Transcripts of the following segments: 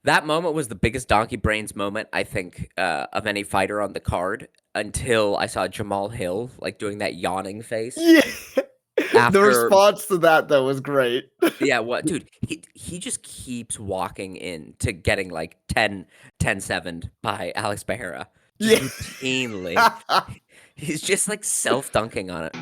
That moment was the biggest donkey brains moment, I think, of any fighter on the card until I saw Jamal Hill, like, doing that yawning face Yeah. The after response to that, though, was great. yeah, what dude, he just keeps walking in to getting, like, 10-7 by Alex Pereira, just Yeah. routinely. He's just, like, self-dunking on it.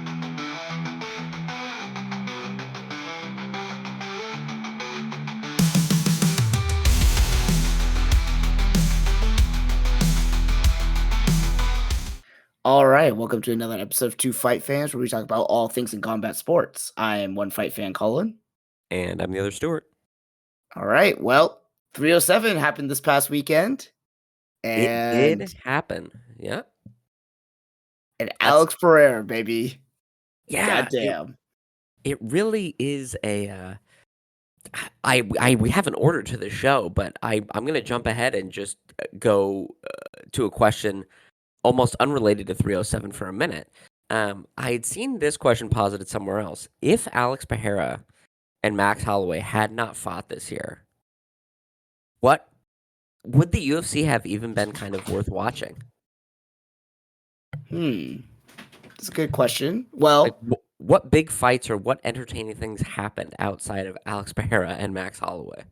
All right, welcome to another episode of Two Fight Fans, where we talk about all things in combat sports. I am one fight fan, Colin. And I'm the other Stewart. All right, well, 307 happened this past weekend, It and did happen. Yeah. That's Alex Pereira, baby. yeah, Goddamn. it really is a, we have an order to the show, but I'm gonna jump ahead and just go to a question almost unrelated to 307 for a minute. I had seen this question posited somewhere else. If Alex Pereira and Max Holloway had not fought this year, what would the UFC have even been kind of worth watching? That's a good question. Like, Well, what big fights or what entertaining things happened outside of Alex Pereira and Max Holloway?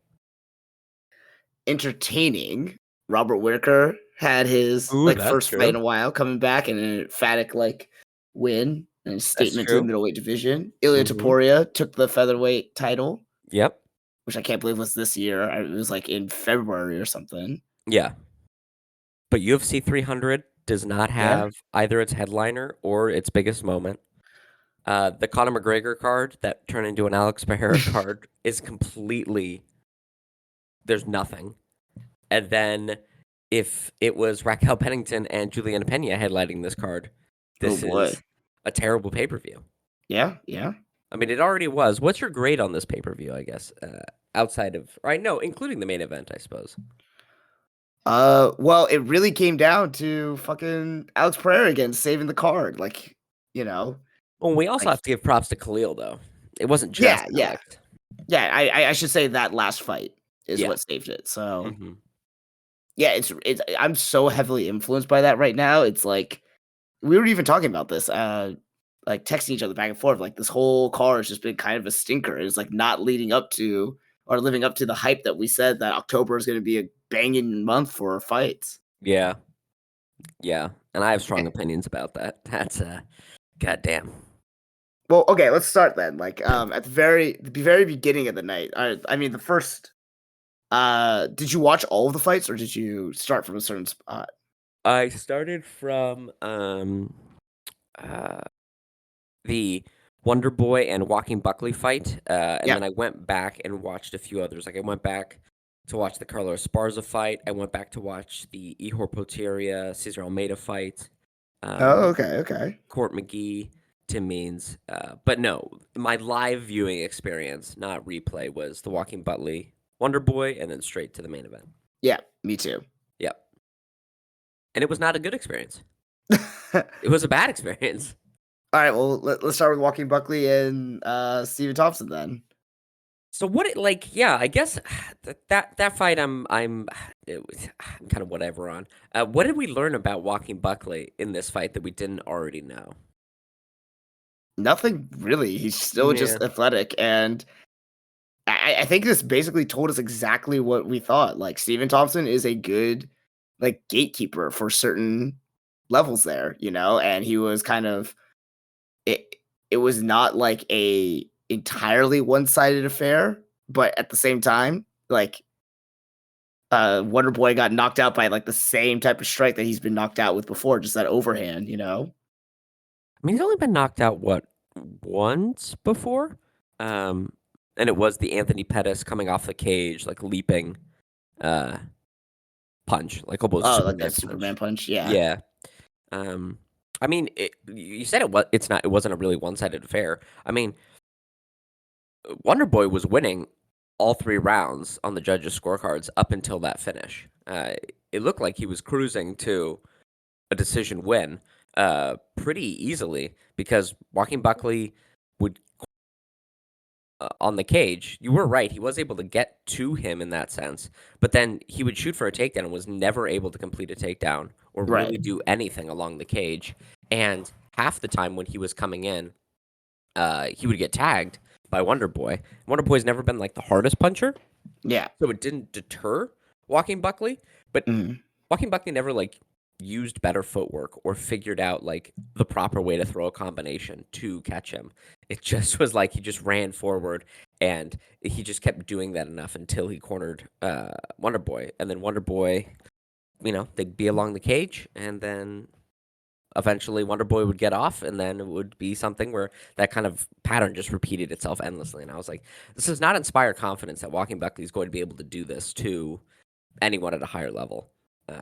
entertaining. Robert Whitaker had his Ooh, that's first fight true. in a while, coming back in an emphatic win and That's statement to the true. middleweight division. Ilya Mhm. Topuria took the featherweight title, Yep. which I can't believe was this year. It was in February or something. Yeah. But UFC 300 does not Yeah. have either its headliner or its biggest moment. The Conor McGregor card that turned into an Alex Pereira card is completely there's nothing. And then if it was Raquel Pennington and Juliana Pena headlining this card, Oh this boy. is a terrible pay-per-view. Yeah, yeah. I mean, it already was. What's your grade on this pay-per-view, I guess, outside of right? No, including the main event, I suppose. Well, it really came down to fucking Alex Pereira again saving the card. You know, Well, we also like have to give props to Khalil, though. It wasn't just yeah, yeah. Alex. Yeah, I should say that last fight is Yeah. what saved it. So Mhm. yeah, it's I'm so heavily influenced by that right now. It's we were even talking about this, texting each other back and forth. Like this whole car has just been kind of a stinker. It's not leading up to or living up to the hype that we said that October is going to be a banging month for fights. Yeah. Yeah. And I have Eh, strong opinions about that. That's goddamn. Well, okay, let's start then. At the very beginning of the night. I mean, the first. Did you watch all of the fights, or did you start from a certain spot? I started from uh the Wonder Boy and Walking Buckley fight, and Yeah. then I went back and watched a few others. Like I went back to watch the Carlos Esparza fight. I went back to watch the Ihor Potieria Cesar Almeida fight. Oh, Um, okay, okay. Court McGee, Tim Means. But no, my live viewing experience, not replay, was the Walking Buckley Wonder Boy, and then straight to the main event. Yeah, me too. Yep, and it was not a good experience. It was a bad experience. All right, well, let's start with Walking Buckley and Stephen Thompson then. So what it like? Yeah, I guess that fight I'm I'm kind of whatever on. What did we learn about Walking Buckley in this fight that we didn't already know? Nothing really. He's still Yeah. just athletic, and I think this basically told us exactly what we thought. Like Stephen Thompson is a good gatekeeper for certain levels there, and he was kind of it. It was not like a entirely one sided affair, but at the same time, Wonder Boy got knocked out by the same type of strike that he's been knocked out with before, just that overhand. I mean, he's only been knocked out what once before, um, and it was the Anthony Pettis coming off the cage, like leaping, uh, punch, like almost Oh, like Superman that punch. Superman punch, yeah. Yeah. Um, I mean, you said it's not. It wasn't a really one-sided affair. I mean, Wonder Boy was winning all 3 rounds on the judges' scorecards up until that finish. It looked like he was cruising to a decision win pretty easily because Joaquin Buckley would on the cage, you were right. He was able to get to him in that sense, but then he would shoot for a takedown and was never able to complete a takedown or Right. really do anything along the cage. And half the time when he was coming in, he would get tagged by Wonder Boy. Wonder Boy's never been like the hardest puncher, Yeah. so it didn't deter Walking Buckley. But Mhm. Walking Buckley never like used better footwork or figured out like the proper way to throw a combination to catch him. It just was like he just ran forward and he just kept doing that enough until he cornered Wonder Boy. And then Wonder Boy, they'd be along the cage and then eventually Wonder Boy would get off and then it would be something where that kind of pattern just repeated itself endlessly. And I was like, this does not inspire confidence that Walking Buckley is going to be able to do this to anyone at a higher level.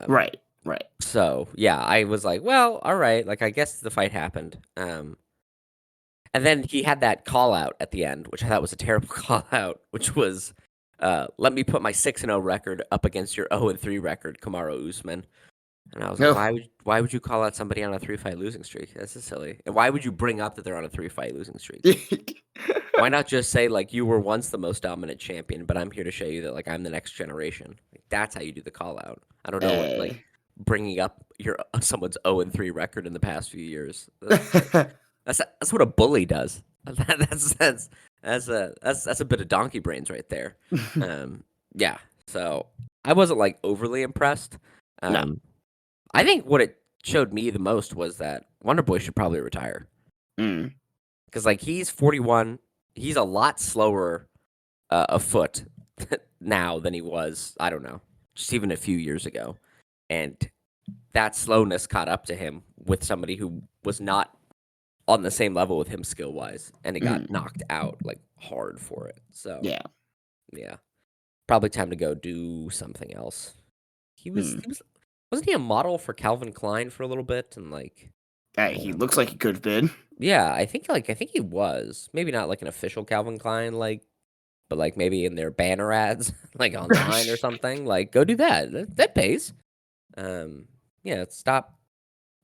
Right. Right. So yeah, I was like, well, all right. Like I guess the fight happened. And then he had that call out at the end, which I thought was a terrible call out, which was, let me put my 6-0 record up against your 0-3 record, Kamaru Usman. And I was like, No. why would you call out somebody on a 3-fight losing streak? That's just silly. And why would you bring up that they're on a 3-fight losing streak? Why not just say like you were once the most dominant champion, but I'm here to show you that like I'm the next generation. Like, that's how you do the call out. I don't know what like bringing up your someone's 0-3 record in the past few years. That's what a bully does. That's a bit of donkey brains right there. Yeah. So I wasn't like overly impressed. No. I think what it showed me the most was that Wonder Boy should probably retire Mm. because like he's 41. He's a lot slower afoot now than he was. I don't know, just even a few years ago, and that slowness caught up to him with somebody who was not on the same level with him skill wise, and he got knocked out like hard for it. So yeah, probably time to go do something else. He was wasn't he a model for Calvin Klein for a little bit and like Hey, he looks like he could have been. yeah, I think he was maybe not like an official Calvin Klein like, but like maybe in their banner ads like online or something. Like go do that. That pays. Yeah,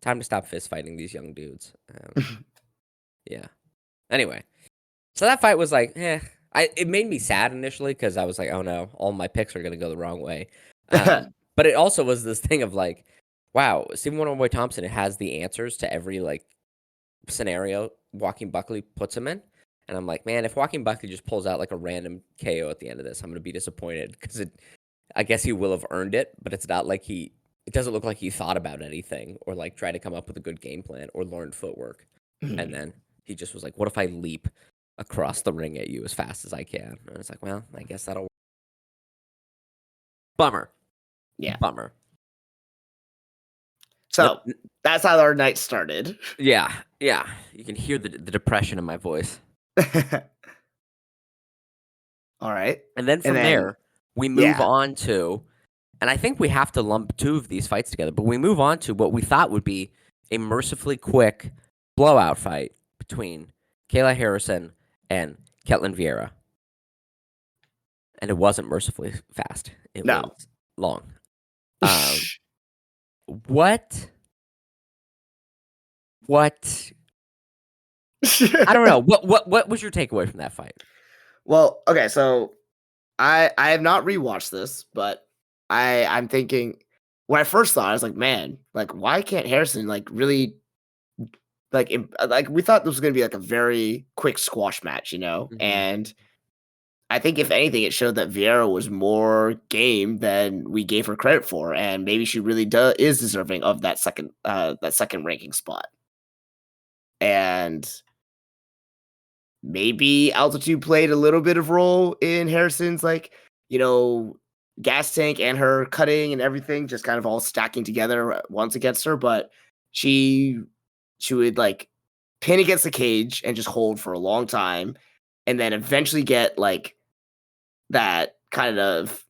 time to stop fist fighting these young dudes. Yeah. Anyway, so that fight was like, it made me sad initially because I was like, oh no, all my picks are gonna go the wrong way. But it also was this thing of like, wow, Stephen Wonderboy Thompson has the answers to every like scenario Joaquin Buckley puts him in. And I'm like, man, if Joaquin Buckley just pulls out like a random KO at the end of this, I'm gonna be disappointed because I guess he will have earned it, but it's not like it doesn't look like he thought about anything or like tried to come up with a good game plan or learned footwork. And then he just was like, what if I leap across the ring at you as fast as I can? And I was like, well, I guess that'll work. Bummer. Yeah. Bummer. So that's how our night started. Yeah. You can hear the depression in my voice. All right. And then from there, we move on to, and I think we have to lump two of these fights together, but we move on to what we thought would be a mercifully quick blowout fight between Kayla Harrison and Ketlin Vieira. And it wasn't mercifully fast. It was long. What? I don't know. What was your takeaway from that fight? Well, okay, so I have not rewatched this, but I'm thinking when I first saw it, I was like, man, like why can't Harrison like really like we thought this was gonna be like a very quick squash match, you know? Mm-hmm. And I think if anything, it showed that Vieira was more game than we gave her credit for, and maybe she really is deserving of that second ranking spot. And maybe altitude played a little bit of role in Harrison's like, gas tank and her cutting and everything just kind of all stacking together once against her, but she would like pin against the cage and just hold for a long time and then eventually get like that kind of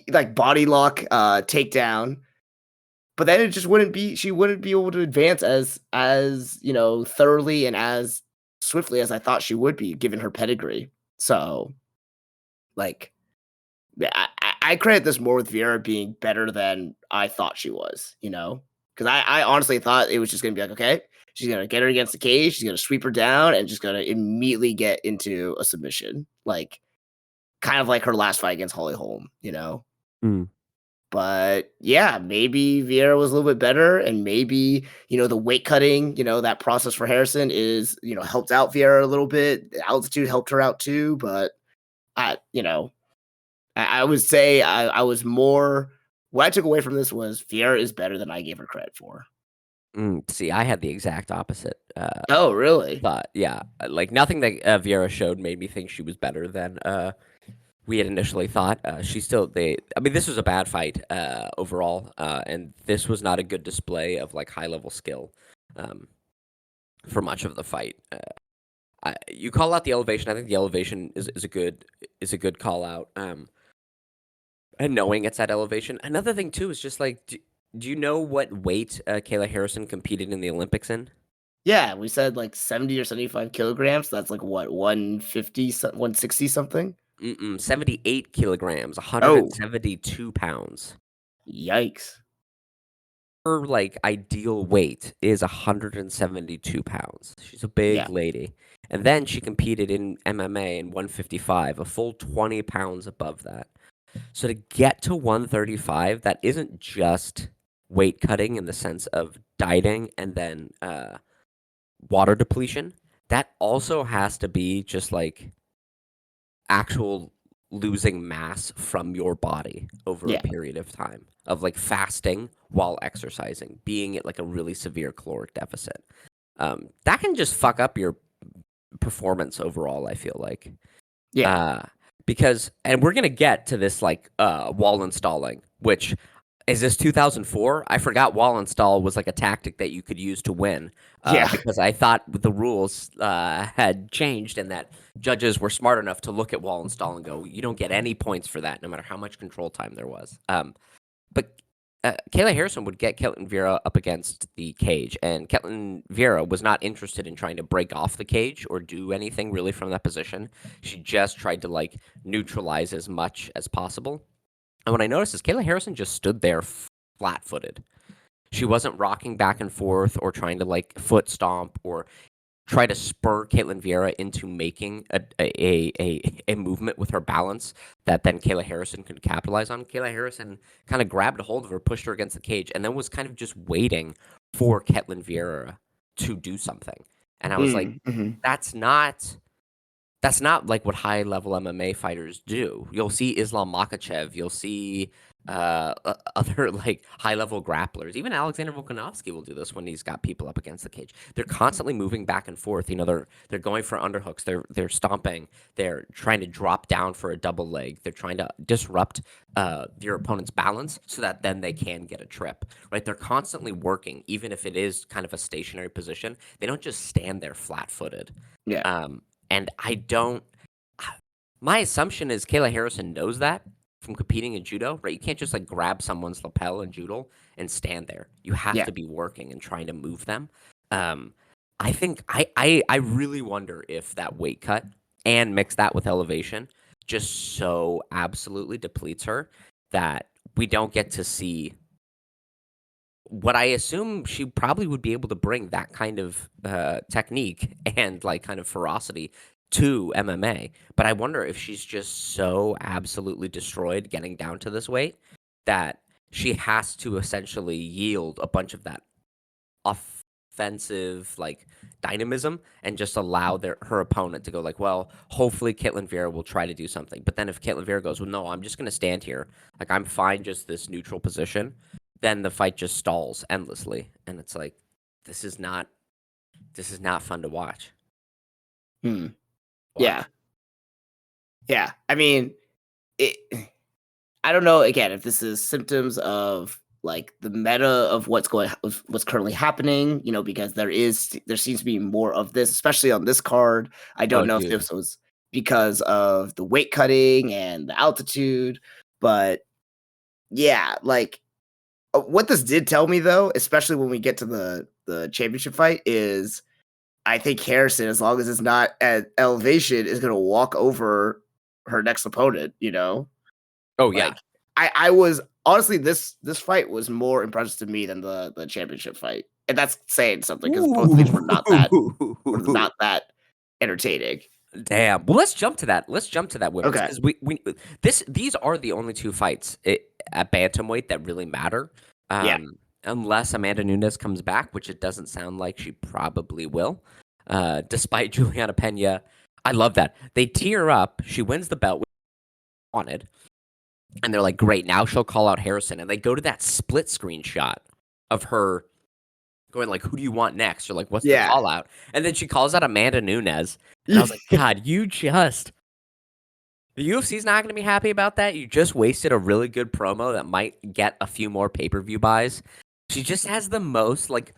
like body lock takedown, but then it just she wouldn't be able to advance as thoroughly and as swiftly as I thought she would be given her pedigree. So like I credit this more with Vieira being better than I thought she was, because I honestly thought it was just gonna be like, okay, she's gonna get her against the cage, she's gonna sweep her down, and just gonna immediately get into a submission, like kind of like her last fight against Holly Holm, you know. Mm, But yeah, maybe Vieira was a little bit better, and maybe the weight cutting, that process for Harrison is helped out Vieira a little bit. The altitude helped her out too, but I you know I would say I was more. What I took away from this was Vieira is better than I gave her credit for. see, I had the exact opposite, Oh, really? thought, yeah, like, nothing that, Vieira showed made me think she was better than, we had initially thought. She still I mean, this was a bad fight, overall, and this was not a good display of, like, high-level skill, um, for much of the fight. You call out the elevation. I think the elevation is a good call out, and knowing it's at elevation. Another thing too is just, like, do you know what weight, Kayla Harrison competed in the Olympics in? Yeah, we said like 70 or 75 kilograms. That's like what, 150, 160 something? 78 kilograms, Oh, 172 pounds. yikes. Her, like, ideal weight is 172 pounds. She's a Yeah. big lady. And then she competed in MMA in 155, a full 20 pounds above that. So to get to 135, that isn't just weight cutting in the sense of dieting and then water depletion. That also has to be just like actual losing mass from your body over a Yeah. period of time of like fasting while exercising, being at like a really severe caloric deficit. That can just fuck up your performance overall, I feel like. Yeah. Uh, because and we're gonna get to this like wall installing, which is this 2004? I forgot wall install was like a tactic that you could use to win. Yeah. Because I thought the rules had changed and that judges were smart enough to look at wall install and go, you don't get any points for that, no matter how much control time there was. But Kayla Harrison would get Ketlin Vieira up against the cage, and Ketlin Vieira was not interested in trying to break off the cage or do anything really from that position. She just tried to like neutralize as much as possible. And what I noticed is Kayla Harrison just stood there flat footed. She wasn't rocking back and forth or trying to like foot stomp or try to spur Caitlin Vieira into making a movement with her balance that then Kayla Harrison could capitalize on. Kayla Harrison kind of grabbed a hold of her, pushed her against the cage, and then was kind of just waiting for Caitlin Vieira to do something. And I was like, Mhm. that's not like what high level MMA fighters do. You'll see Islam Makhachev, you'll see other like high level grapplers. Even Alexander Volkanovski will do this when he's got people up against the cage. They're constantly moving back and forth. They're going for underhooks. They're stomping. They're trying to drop down for a double leg. They're trying to disrupt your opponent's balance so that then they can get a trip. Right? They're constantly working, even if it is kind of a stationary position. They don't just stand there flat footed. Yeah. And I don't. My assumption is Kayla Harrison knows that from competing in judo, right? You can't just like grab someone's lapel in judo and stand there. You have Yeah. to be working and trying to move them. Um, I think I really wonder if that weight cut and mix that with elevation just so absolutely depletes her that we don't get to see what I assume she probably would be able to bring that kind of technique and like kind of ferocity to MMA. But I wonder if she's just so absolutely destroyed getting down to this weight that she has to essentially yield a bunch of that offensive like dynamism and just allow her opponent to go like, well, hopefully Caitlin Vera will try to do something. But then if Caitlin Vera goes, well, no, I'm just gonna stand here, like I'm fine just this neutral position, then the fight just stalls endlessly. And it's like, this is not fun to watch. Hmm. Yeah. Watch. Yeah. I mean, it I don't know again if this is symptoms of like the meta of what's currently happening, because there seems to be more of this, especially on this card. I Oh, don't know if dude. this was because of the weight cutting and the altitude, but yeah, like what this did tell me though, especially when we get to the championship fight, is I think Harrison, as long as it's not at elevation, is gonna walk over her next opponent, Oh, yeah. Like I was honestly, this fight was more impressive to me than the championship fight, and that's saying something because both fights were Ooh. not that entertaining. Damn. Well, let's jump to that. Let's jump to that women's Okay. because these are the only two fights at bantamweight that really matter. Yeah. Unless Amanda Nunes comes back, which it doesn't sound like she probably will. Despite Juliana Pena, I love that they tee her up. She wins the belt, which she wanted, and they're like, "Great, now she'll call out Harrison." And they go to that split screen shot of her going like, "Who do you want next?" Or like, "What's the Yeah. call out?" And then she calls out Amanda Nunes, and I was like, "God, the UFC's not going to be happy about that. You just wasted a really good promo that might get a few more pay-per-view buys." She just has the most like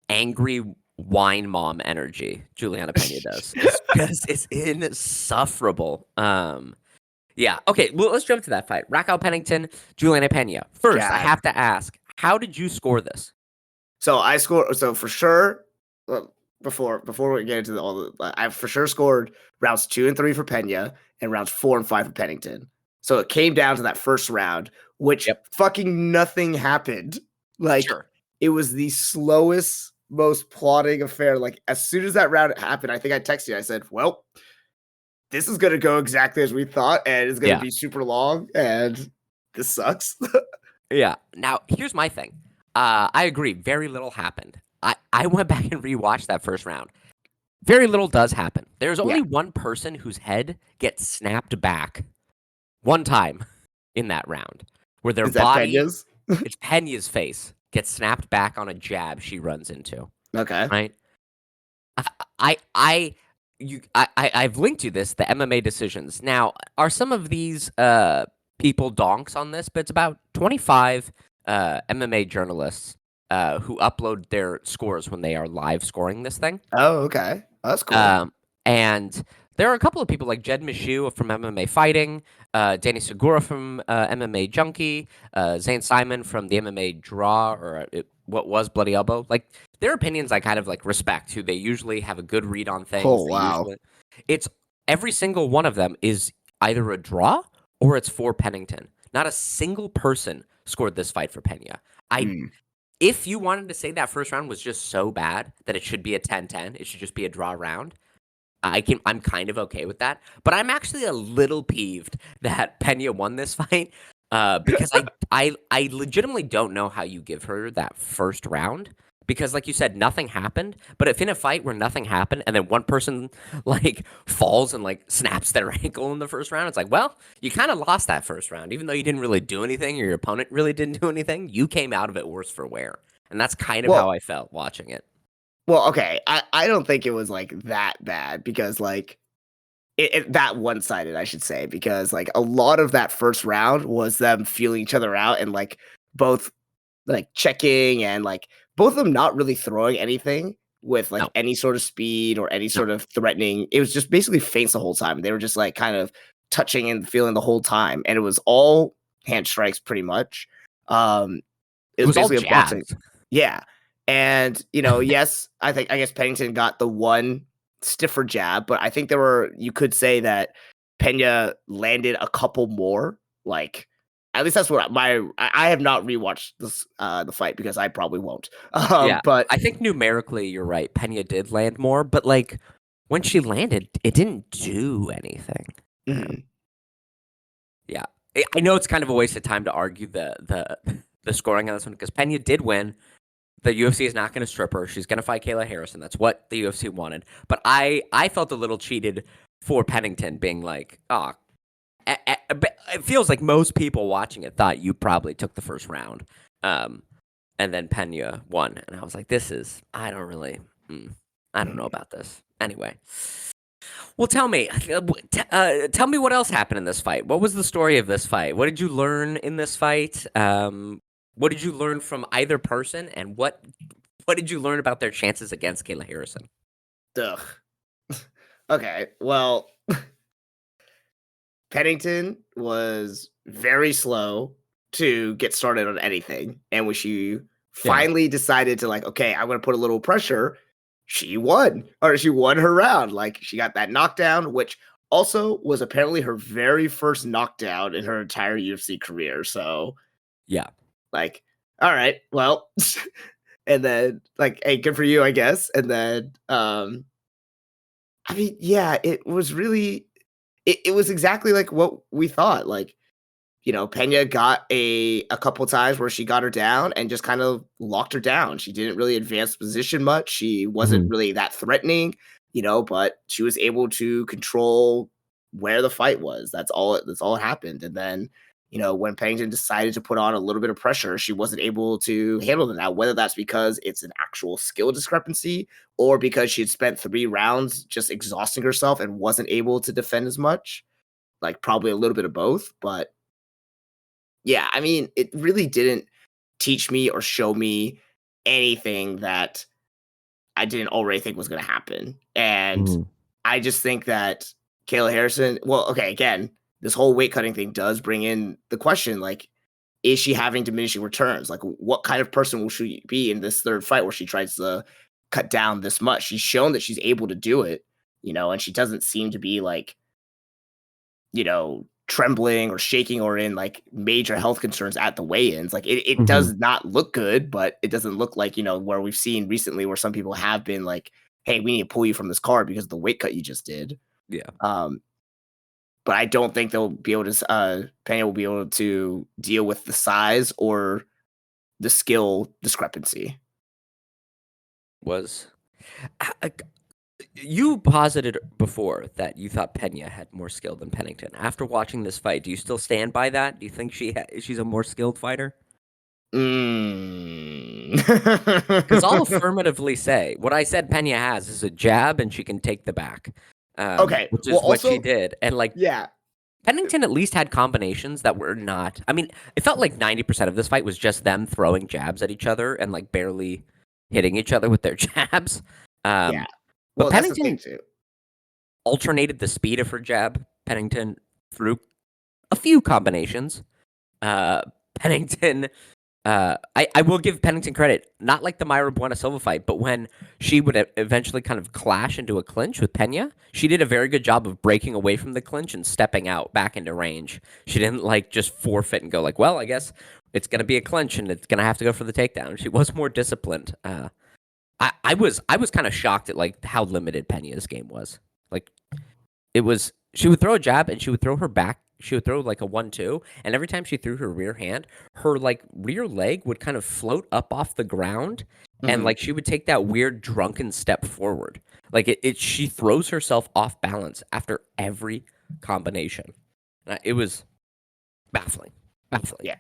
angry wine mom energy. Juliana Pena does. It's insufferable. Yeah. Okay. Well, let's jump to that fight. Raquel Pennington, Juliana Pena. First, I God. have to ask, how did you score this? So I scored. So for sure, well, before we get into all I for sure scored rounds 2 and 3 for Pena and rounds 4 and 5 for Pennington. So it came down to that first round, which Yep. fucking nothing happened. Like Sure. it was the slowest, most plodding affair. Like as soon as that round happened, I think I texted you. I said, "Well, this is gonna go exactly as we thought, and it's gonna Yeah. be super long, and this sucks." Yeah. Now, here's my thing. I agree. Very little happened. I went back and rewatched that first round. Very little does happen. There's Yeah. only one person whose head gets snapped back one time in that round, where their Is that body, Pena's? it's Pena's face, gets snapped back on a jab she runs into. Okay. Right? I've linked you this, the MMA decisions. Now, are some of these people donks on this? But it's about 25 MMA journalists who upload their scores when they are live scoring this thing. Oh, okay. Oh, that's cool. And there are a couple of people like Jed Mishu from MMA Fighting, Danny Segura from MMA Junkie, Zane Simon from the MMA Draw, or what was Bloody Elbow. Like, their opinions I kind of like respect, who they usually have a good read on things. Oh, They wow. usually, it's every single one of them is either a draw or it's for Pennington. Not a single person scored this fight for Pena. Mm. If you wanted to say that first round was just so bad that it should be a 10-10, it should just be a draw round, I'm kind of okay with that, but I'm actually a little peeved that Pena won this fight, because I legitimately don't know how you give her that first round because, like you said, nothing happened. But if in a fight where nothing happened and then one person like falls and like snaps their ankle in the first round, it's like, well, you kind of lost that first round, even though you didn't really do anything or your opponent really didn't do anything. You came out of it worse for wear, and that's kind of how Well I felt watching it. well, okay. I don't think it was, like, that bad because, like, that one-sided, I should say, because, like, a lot of that first round was them feeling each other out and, like, both, like, checking and, like, both of them not really throwing anything with, like, No, any sort of speed or any no, sort of threatening. It was just basically feints the whole time. They were just, like, kind of touching and feeling the whole time, and it was all hand strikes pretty much. It it was was all basically a boxing. jabs. Yeah. And, yes, I guess Pennington got the one stiffer jab, but I think you could say that Pena landed a couple more. Like, at least that's what I have not rewatched this the fight because I probably won't. Yeah, But I think numerically you're right. Pena did land more, but like when she landed, it didn't do anything. mhm. Yeah, I know it's kind of a waste of time to argue the scoring on this one because Pena did win. The UFC is not going to strip her. She's going to fight Kayla Harrison. That's what the UFC wanted. But I felt a little cheated for Pennington being like, oh, but it feels like most people watching it thought you probably took the first round. And then Pena won. And I was like, I don't really, I don't know Mhm. about this. Anyway. Well, tell me, tell me what else happened in this fight. What was the story of this fight? What did you learn in this fight? What did you learn from either person? And what did you learn about their chances against Kayla Harrison? Ugh. Okay. Well, Pennington was very slow to get started on anything. And when she Yeah. finally decided to, like, okay, I'm going to put a little pressure, she won, or she won her round. Like, she got that knockdown, which also was apparently her very first knockdown in her entire UFC career. So Yeah. Like, all right, well, and then like, hey, good for you, I guess. And then, I mean, yeah, it was really, it was exactly like what we thought. Like, Pena got a couple times where she got her down and just kind of locked her down. She didn't really advance the position much. She wasn't Mhm. really that threatening, but she was able to control where the fight was. That's all it happened. And then, when Pennington decided to put on a little bit of pressure, she wasn't able to handle it. Now, whether that's because it's an actual skill discrepancy or because she had spent 3 rounds just exhausting herself and wasn't able to defend as much, like probably a little bit of both, but yeah, I mean, it really didn't teach me or show me anything that I didn't already think was gonna happen, and Mhm. I just think that Kayla Harrison, well, okay, again, this whole weight cutting thing does bring in the question, like, is she having diminishing returns? Like, what kind of person will she be in this 3rd fight where she tries to cut down this much? She's shown that she's able to do it, and she doesn't seem to be, like, trembling or shaking or in like major health concerns at the weigh-ins. Like it Mhm. does not look good, but it doesn't look like, where we've seen recently where some people have been like, hey, we need to pull you from this card because of the weight cut you just did. Yeah. Um, but I don't think they'll be able to Pena will be able to deal with the size or the skill discrepancy. Was I You posited before that you thought Pena had more skill than Pennington. After watching this fight, do you still stand by that? Do you think she's a more skilled fighter? Mm. Because I'll affirmatively say what I said Pena has is a jab and she can take the back, Okay. which Well, is what she also, did. And like yeah. Pennington at least had combinations that were not. I mean, it felt like 90% of this fight was just them throwing jabs at each other and like barely hitting each other with their jabs. Yeah. Um, but Well, that's the thing Pennington too. alternated the speed of her jab. Pennington threw a few combinations. Uh, Pennington, I will give Pennington credit, not like the Myra Buena Silva fight, but when she would eventually kind of clash into a clinch with Pena, she did a very good job of breaking away from the clinch and stepping out back into range. She didn't like just forfeit and go like, well, I guess it's going to be a clinch and it's going to have to go for the takedown. She was more disciplined. I was kind of shocked at like how limited Pena's game was. Like it was she would throw a jab and she would throw her back. She would throw like a 1-2, and every time she threw her rear hand, her like rear leg would kind of float up off the ground, and Mhm. like she would take that weird drunken step forward. Like she throws herself off balance after every combination. It was baffling, baffling. Yeah.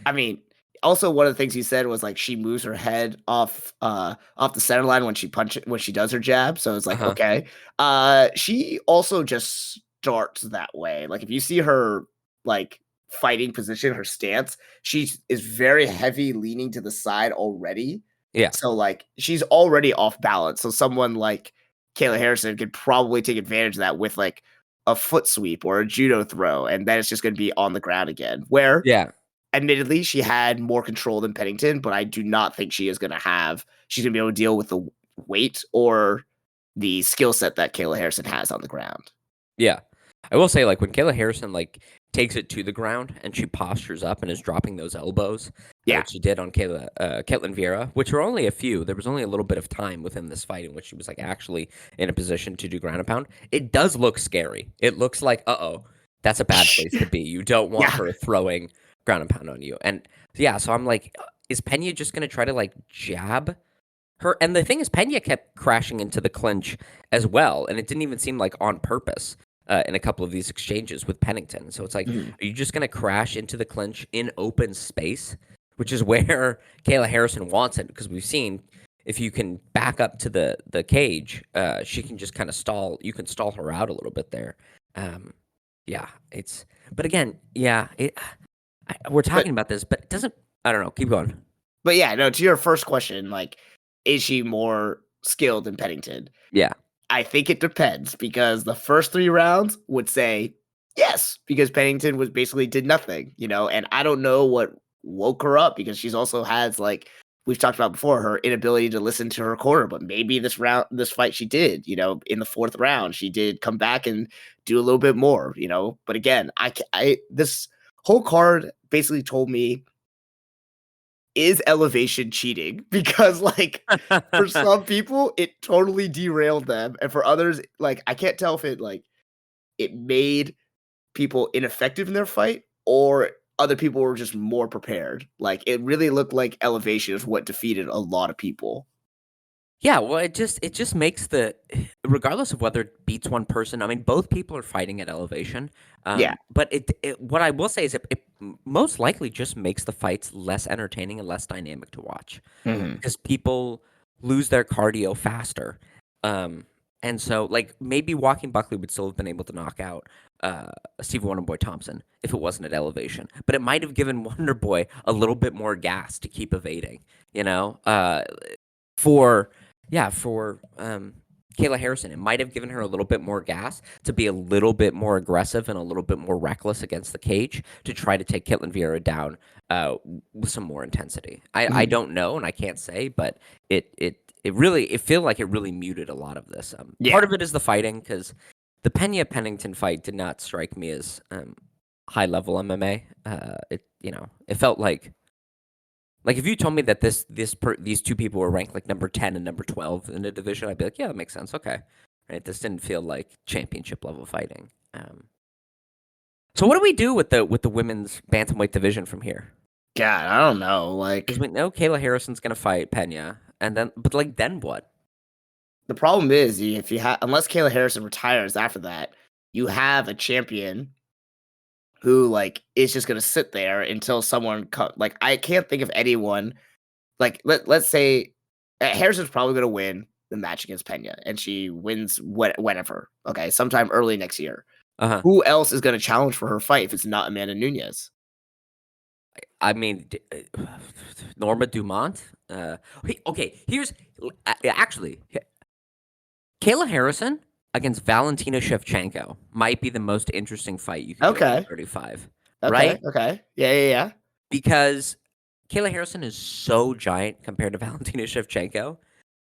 I mean, also one of the things he said was like she moves her head off the center line when she does her jab. So it's Uh like, huh. okay. She also just starts that way. Like if you see her like fighting position, her stance, she is very heavy leaning to the side already. Yeah. So like she's already off balance. So someone like Kayla Harrison could probably take advantage of that with like a foot sweep or a judo throw, and then it's just gonna be on the ground again. Where Yeah. admittedly, she had more control than Pennington, but I do not think she's gonna be able to deal with the weight or the skill set that Kayla Harrison has on the ground. Yeah. I will say, like, when Kayla Harrison, like, takes it to the ground and she postures up and is dropping those elbows, Yeah. like she did on Caitlin Vieira, which were only a few. There was only a little bit of time within this fight in which she was, like, actually in a position to do ground and pound. It does look scary. It looks like, uh-oh, that's a bad place to be. You don't want Yeah. her throwing ground and pound on you. And, yeah, so I'm like, is Pena just going to try to, like, jab her? And the thing is, Pena kept crashing into the clinch as well, and it didn't even seem like on purpose in a couple of these exchanges with Pennington. So it's like, Mhm. are you just going to crash into the clinch in open space, which is where Kayla Harrison wants it? Because we've seen if you can back up to the cage, she can just kind of stall. You can stall her out a little bit there. Um, yeah, it's. But again, yeah, we're But talking about this, but it doesn't. I don't know. Keep going. but yeah, no, to your first question, like, is she more skilled than Pennington? Yeah, I think it depends because the first 3 rounds would say yes, because Pennington was basically did nothing, and I don't know what woke her up because she's also has like we've talked about before her inability to listen to her corner, but maybe this fight she did, in the 4th round she did come back and do a little bit more, but again, I this whole card basically told me, is elevation cheating? Because like for some people, it totally derailed them, and for others, like I can't tell if it made people ineffective in their fight or other people were just more prepared. Like it really looked like elevation is what defeated a lot of people. Yeah, well, it just makes the regardless of whether it beats one person, I mean, both people are fighting at elevation. Yeah. But what I will say is most likely just makes the fights less entertaining and less dynamic to watch Mhm. because people lose their cardio faster. Um, and so, like, maybe Walking Buckley would still have been able to knock out Steve Wonderboy Thompson if it wasn't at elevation, but it might have given Wonderboy a little bit more gas to keep evading. You know, for Kayla Harrison, it might have given her a little bit more gas to be a little bit more aggressive and a little bit more reckless against the cage to try to take Ketlen Vieira down with some more intensity. I Mhm. don't know and I can't say, but it really it feel like it really muted a lot of this. Part Yeah. of it is the fighting because the Pena Pennington fight did not strike me as high level MMA. It felt like, if you told me that these two people were ranked, like, number 10 and number 12 in the division, I'd be like, "Yeah, that makes sense, okay." Right? This didn't feel like championship level fighting. So what do we do with the women's bantamweight division from here? God, I don't know. Because Like we know Kayla Harrison's gonna fight Pena, and then what? the problem is if you have unless Kayla Harrison retires after that, you have a champion who like is just gonna sit there until someone like I can't think of anyone like let's say Harrison's probably gonna win the match against Pena and she wins whenever. Okay, sometime early next year. Uh-huh. Who else is gonna challenge for her fight if it's not Amanda Nunes? I mean, Norma Dumont? Okay, here's actually, Kayla Harrison against Valentina Shevchenko might be the most interesting fight you could do at Okay. 135, Okay. right? Okay. Yeah. Yeah. Yeah. Because Kayla Harrison is so giant compared to Valentina Shevchenko,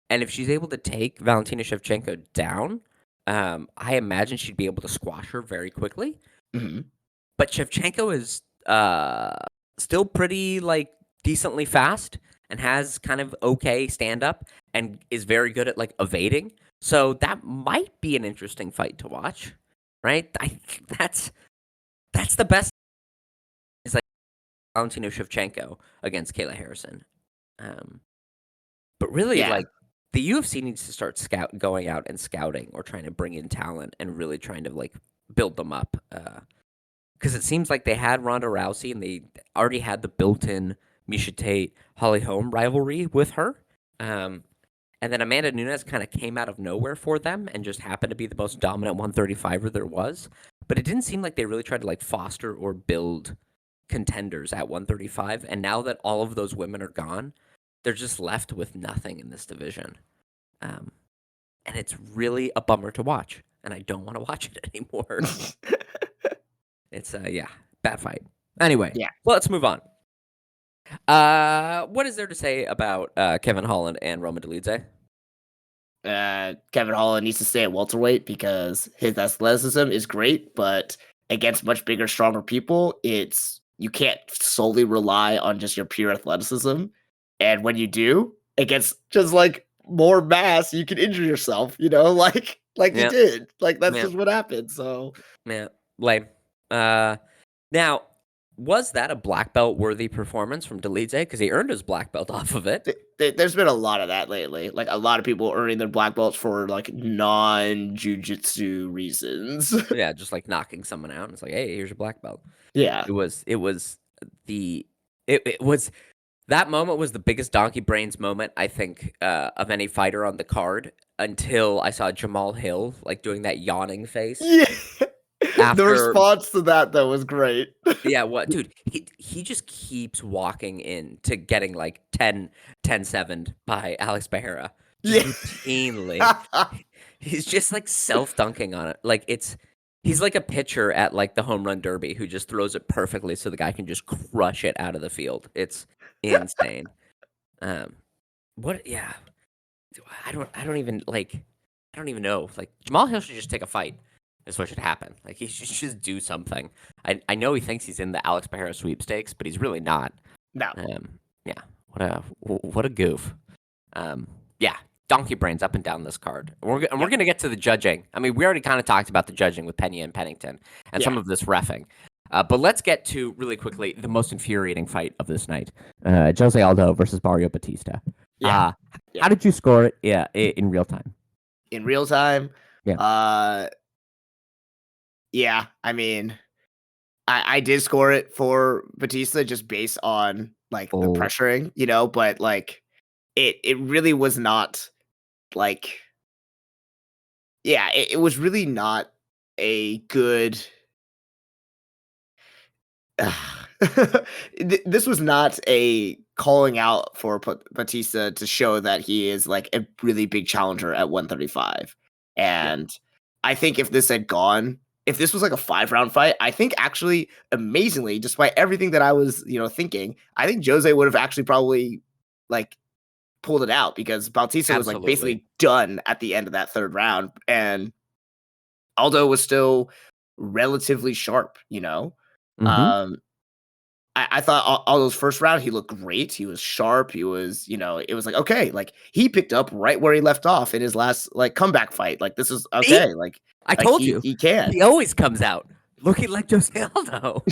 and if she's able to take Valentina Shevchenko down, I imagine she'd be able to squash her very quickly. Mhm. But Shevchenko is still pretty like decently fast and has kind of okay stand up and is very good at like evading. So that might be an interesting fight to watch, right? That's that's the best. Is like Valentina Shevchenko against Kayla Harrison. Um, but really, Yeah. like the UFC needs to start going out and scouting or trying to bring in talent and really trying to like build them up. Because it seems like they had Ronda Rousey and they already had the built-in Misha Tate Holly Holm rivalry with her. Um, and then Amanda Nunes kind of came out of nowhere for them and just happened to be the most dominant 135er there was. But it didn't seem like they really tried to like foster or build contenders at 135. And now that all of those women are gone, they're just left with nothing in this division. Um, and it's really a bummer to watch. And I don't want to watch it anymore. It's yeah, bad fight. Anyway, Yeah. let's move on. What is there to say about Kevin Holland and Roman Dolidze? Kevin Holland needs to stay at welterweight because his athleticism is great, but against much bigger, stronger people, it's you can't solely rely on just your pure athleticism. And when you do, against just like more mass, you can injure yourself, like he Yeah, did. Like that's yeah, just what happened. So yeah. Lame. Uh, now, was that a black belt worthy performance from Dolidze? Because he earned his black belt off of it. there's been a lot of that lately. Like a lot of people earning their black belts for like non-jujitsu reasons. Yeah, just like knocking someone out. And it's like, hey, here's your black belt. Yeah. It was the it was that moment was the biggest donkey brains moment I think of any fighter on the card until I saw Jamal Hill like doing that yawning face Yeah. The after. response to that, though, was great. Yeah, what dude, he just keeps walking in to getting like 10-7 by Alex Pereira just Yeah. routinely. He's just like self-dunking on it. Like he's like a pitcher at like the home run derby who just throws it perfectly so the guy can just crush it out of the field. It's insane. Um what yeah, I don't even know. Like Jamal Hill should just take a fight. is what should happen. Like, he should just do something. I know he thinks he's in the Alex Pereira sweepstakes, but he's really not. No. Yeah, what a goof. Yeah, donkey brains up and down this card. We're Yep. going to get to the judging. I mean, we already kind of talked about the judging with Pena and Pennington and some Yeah. of this reffing. But let's get to, really quickly, the most infuriating fight of this night. Jose Aldo versus Mario Batista. Yeah. How did you score it in real time? In real time, Yeah. yeah, I mean, I did score it for Batista just based on, like, the Oh. pressuring, but, like, it really was not, like yeah, it was really not a good this was not a calling out for Batista to show that he is, like, a really big challenger at 135, Yeah. and I think if this was, like, a 5-round fight, I think actually, amazingly, despite everything that I was, thinking, I think Jose would have actually probably, like, pulled it out because Bautista was, like, Absolutely. basically done at the end of that 3rd round, and Aldo was still relatively sharp, Mm-hmm. Um, I thought all those first round, he looked great. He was sharp. He was, it was like, okay, like he picked up right where he left off in his last like comeback fight. Like this is See? okay. Like I like told he you. he can. He always comes out looking like Jose Aldo.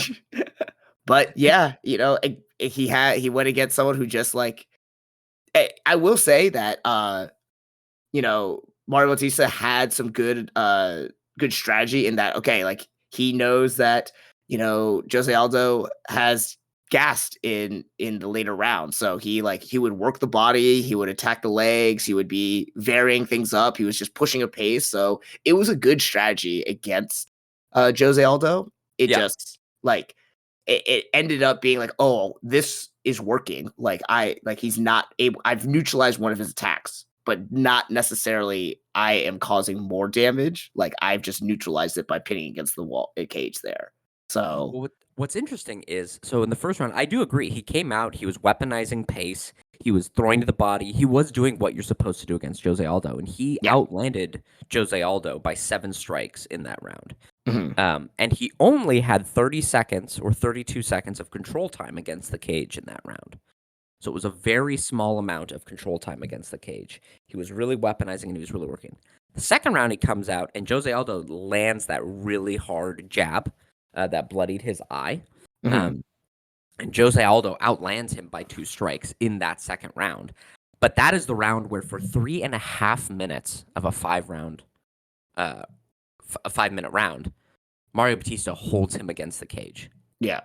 But yeah, he went against someone who just like I will say that Mario Bautista had some good strategy in that, okay, like he knows that, Jose Aldo has gassed in the later rounds. So he would work the body, he would attack the legs, he would be varying things up. He was just pushing a pace. So it was a good strategy against Jose Aldo. It Yeah. just like it ended up being like, oh, this is working. He's not able. I've neutralized one of his attacks, but not necessarily I am causing more damage. Like I've just neutralized it by pinning against the wall cage there. So Well, what's interesting is, so in the first round, I do agree. He came out, he was weaponizing pace, he was throwing to the body, he was doing what you're supposed to do against Jose Aldo, and he yeah. outlanded Jose Aldo by 7 strikes in that round. Mhm. And he only had 30 seconds or 32 seconds of control time against the cage in that round. So it was a very small amount of control time against the cage. He was really weaponizing and he was really working. The second round, he comes out and Jose Aldo lands that really hard jab that bloodied his eye. Mhm. Um, and Jose Aldo outlands him by 2 strikes in that second round. But that is the round where for 3.5 minutes of a 5-minute round, Mario Batista holds him against the cage. Yeah.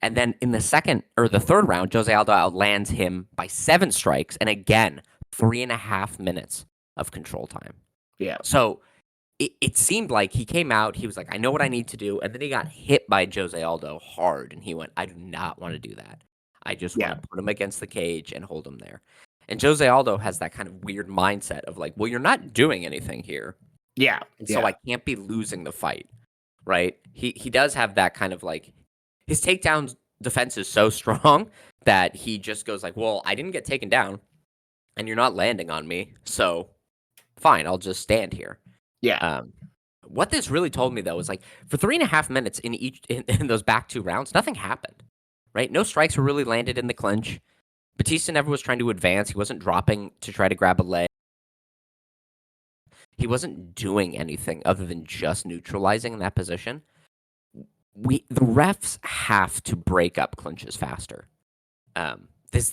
And then in the second or the third round, Jose Aldo outlands him by 7 strikes, and again 3.5 minutes of control time. Yeah. So it seemed like he came out, he was like, I know what I need to do, and then he got hit by Jose Aldo hard, and he went, I do not want to do that. I just want Yeah. to put him against the cage and hold him there. And Jose Aldo has that kind of weird mindset of like, well, you're not doing anything here, Yeah. and so I can't be losing the fight, right? He does have that kind of like, his takedown defense is so strong that he just goes like, well, I didn't get taken down, and you're not landing on me, so fine, I'll just stand here. Yeah. What this really told me though was like for 3.5 minutes in those back 2 rounds, nothing happened, right? No strikes were really landed in the clinch. Batista never was trying to advance. He wasn't dropping to try to grab a leg. He wasn't doing anything other than just neutralizing in that position. The refs have to break up clinches faster. This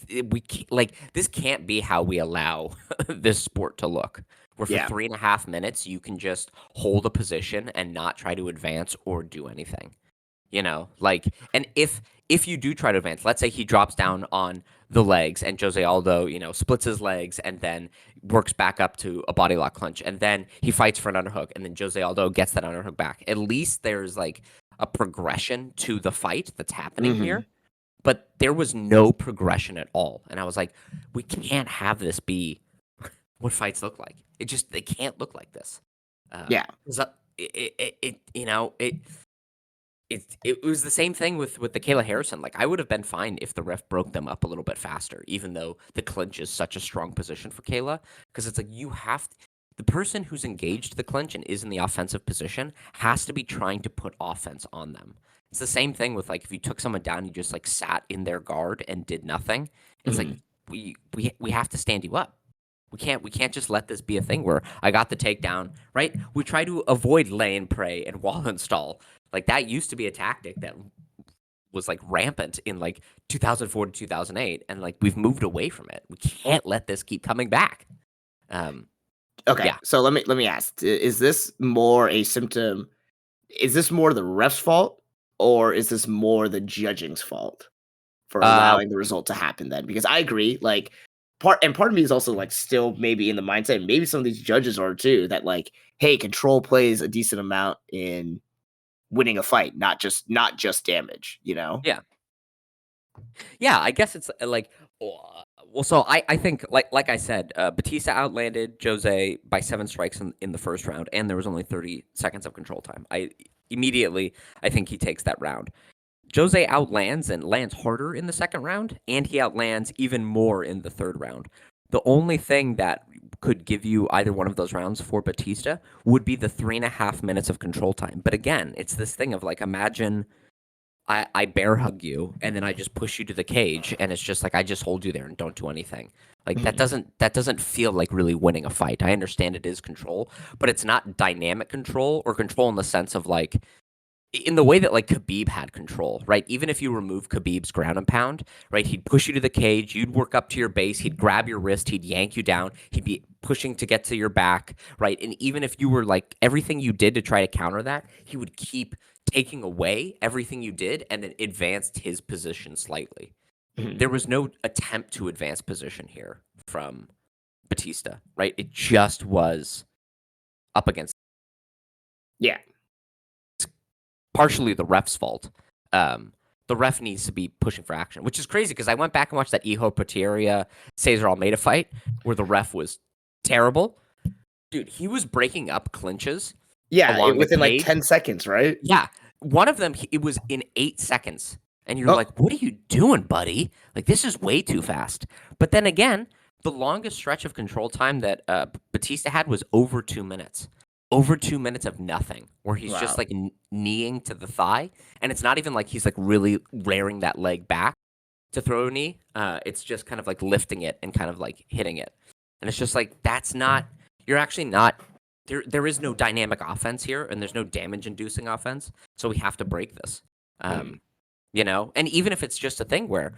can't be how we allow this sport to look. Where for Yeah. 3.5 minutes you can just hold a position and not try to advance or do anything. And if you do try to advance, let's say he drops down on the legs and Jose Aldo, splits his legs and then works back up to a body lock clinch, and then he fights for an underhook, and then Jose Aldo gets that underhook back. At least there's like a progression to the fight that's happening Mhm. here. But there was no progression at all. And I was like, we can't have this be what fights look like. They can't look like this. Yeah. 'Cause, it was the same thing with the Kayla Harrison. Like, I would have been fine if the ref broke them up a little bit faster, even though the clinch is such a strong position for Kayla. Because it's like the person who's engaged the clinch and is in the offensive position has to be trying to put offense on them. It's the same thing with like if you took someone down, you just like sat in their guard and did nothing. It's like Mhm. we have to stand you up. We can't just let this be a thing where I got the takedown, right? We try to avoid lay and pray and wall install. Like that used to be a tactic that was like rampant in like 2004 to 2008, and like we've moved away from it. We can't let this keep coming back. Um, Okay, yeah. so let me ask: Is this more a symptom? Is this more the ref's fault, or is this more the judging's fault for Uh, allowing the result to happen? Then, because I agree, like part of me is also like still maybe in the mindset, and maybe some of these judges are too, that like, hey, control plays a decent amount in winning a fight, not just damage. You know? yeah. Yeah, I guess it's like well, so I think like I said, Batista outlanded Jose by 7 strikes in the first round, and there was only 30 seconds of control time. I think he takes that round. Jose outlands and lands harder in the second round, and he outlands even more in the third round. The only thing that could give you either one of those rounds for Batista would be the 3.5 minutes of control time. But again, it's this thing of like, imagine I bear hug you and then I just push you to the cage and it's just like I just hold you there and don't do anything. Like Mhm. that doesn't feel like really winning a fight. I understand it is control, but it's not dynamic control or control in the sense of like in the way that like Khabib had control, right? Even if you remove Khabib's ground and pound, right? He'd push you to the cage, you'd work up to your base, he'd grab your wrist, he'd yank you down, he'd be pushing to get to your back, right? And even if you were like everything you did to try to counter that, he would keep taking away everything you did and then advanced his position slightly. Mhm. There was no attempt to advance position here from Batista, right? It just was up against Yeah. partially the ref's fault. The ref needs to be pushing for action, which is crazy because I went back and watched that Iho Pateria Cesar Almeida fight where the ref was terrible. Dude, he was breaking up clinches Yeah, along the within like cage. 10 seconds, right? Yeah, one of them it was in 8 seconds, and you're Oh, like, "What are you doing, buddy? Like this is way too fast." But then again, the longest stretch of control time that Batista had was over 2 minutes. Over 2 minutes of nothing, where he's just wow. like kneeing to the thigh, and it's not even like he's like really rearing that leg back to throw a knee. It's just kind of like lifting it and kind of like hitting it, and it's just like that's not. You're actually not there is no dynamic offense here, and there's no damage-inducing offense, so we have to break this. Mhm. Um, and even if it's just a thing where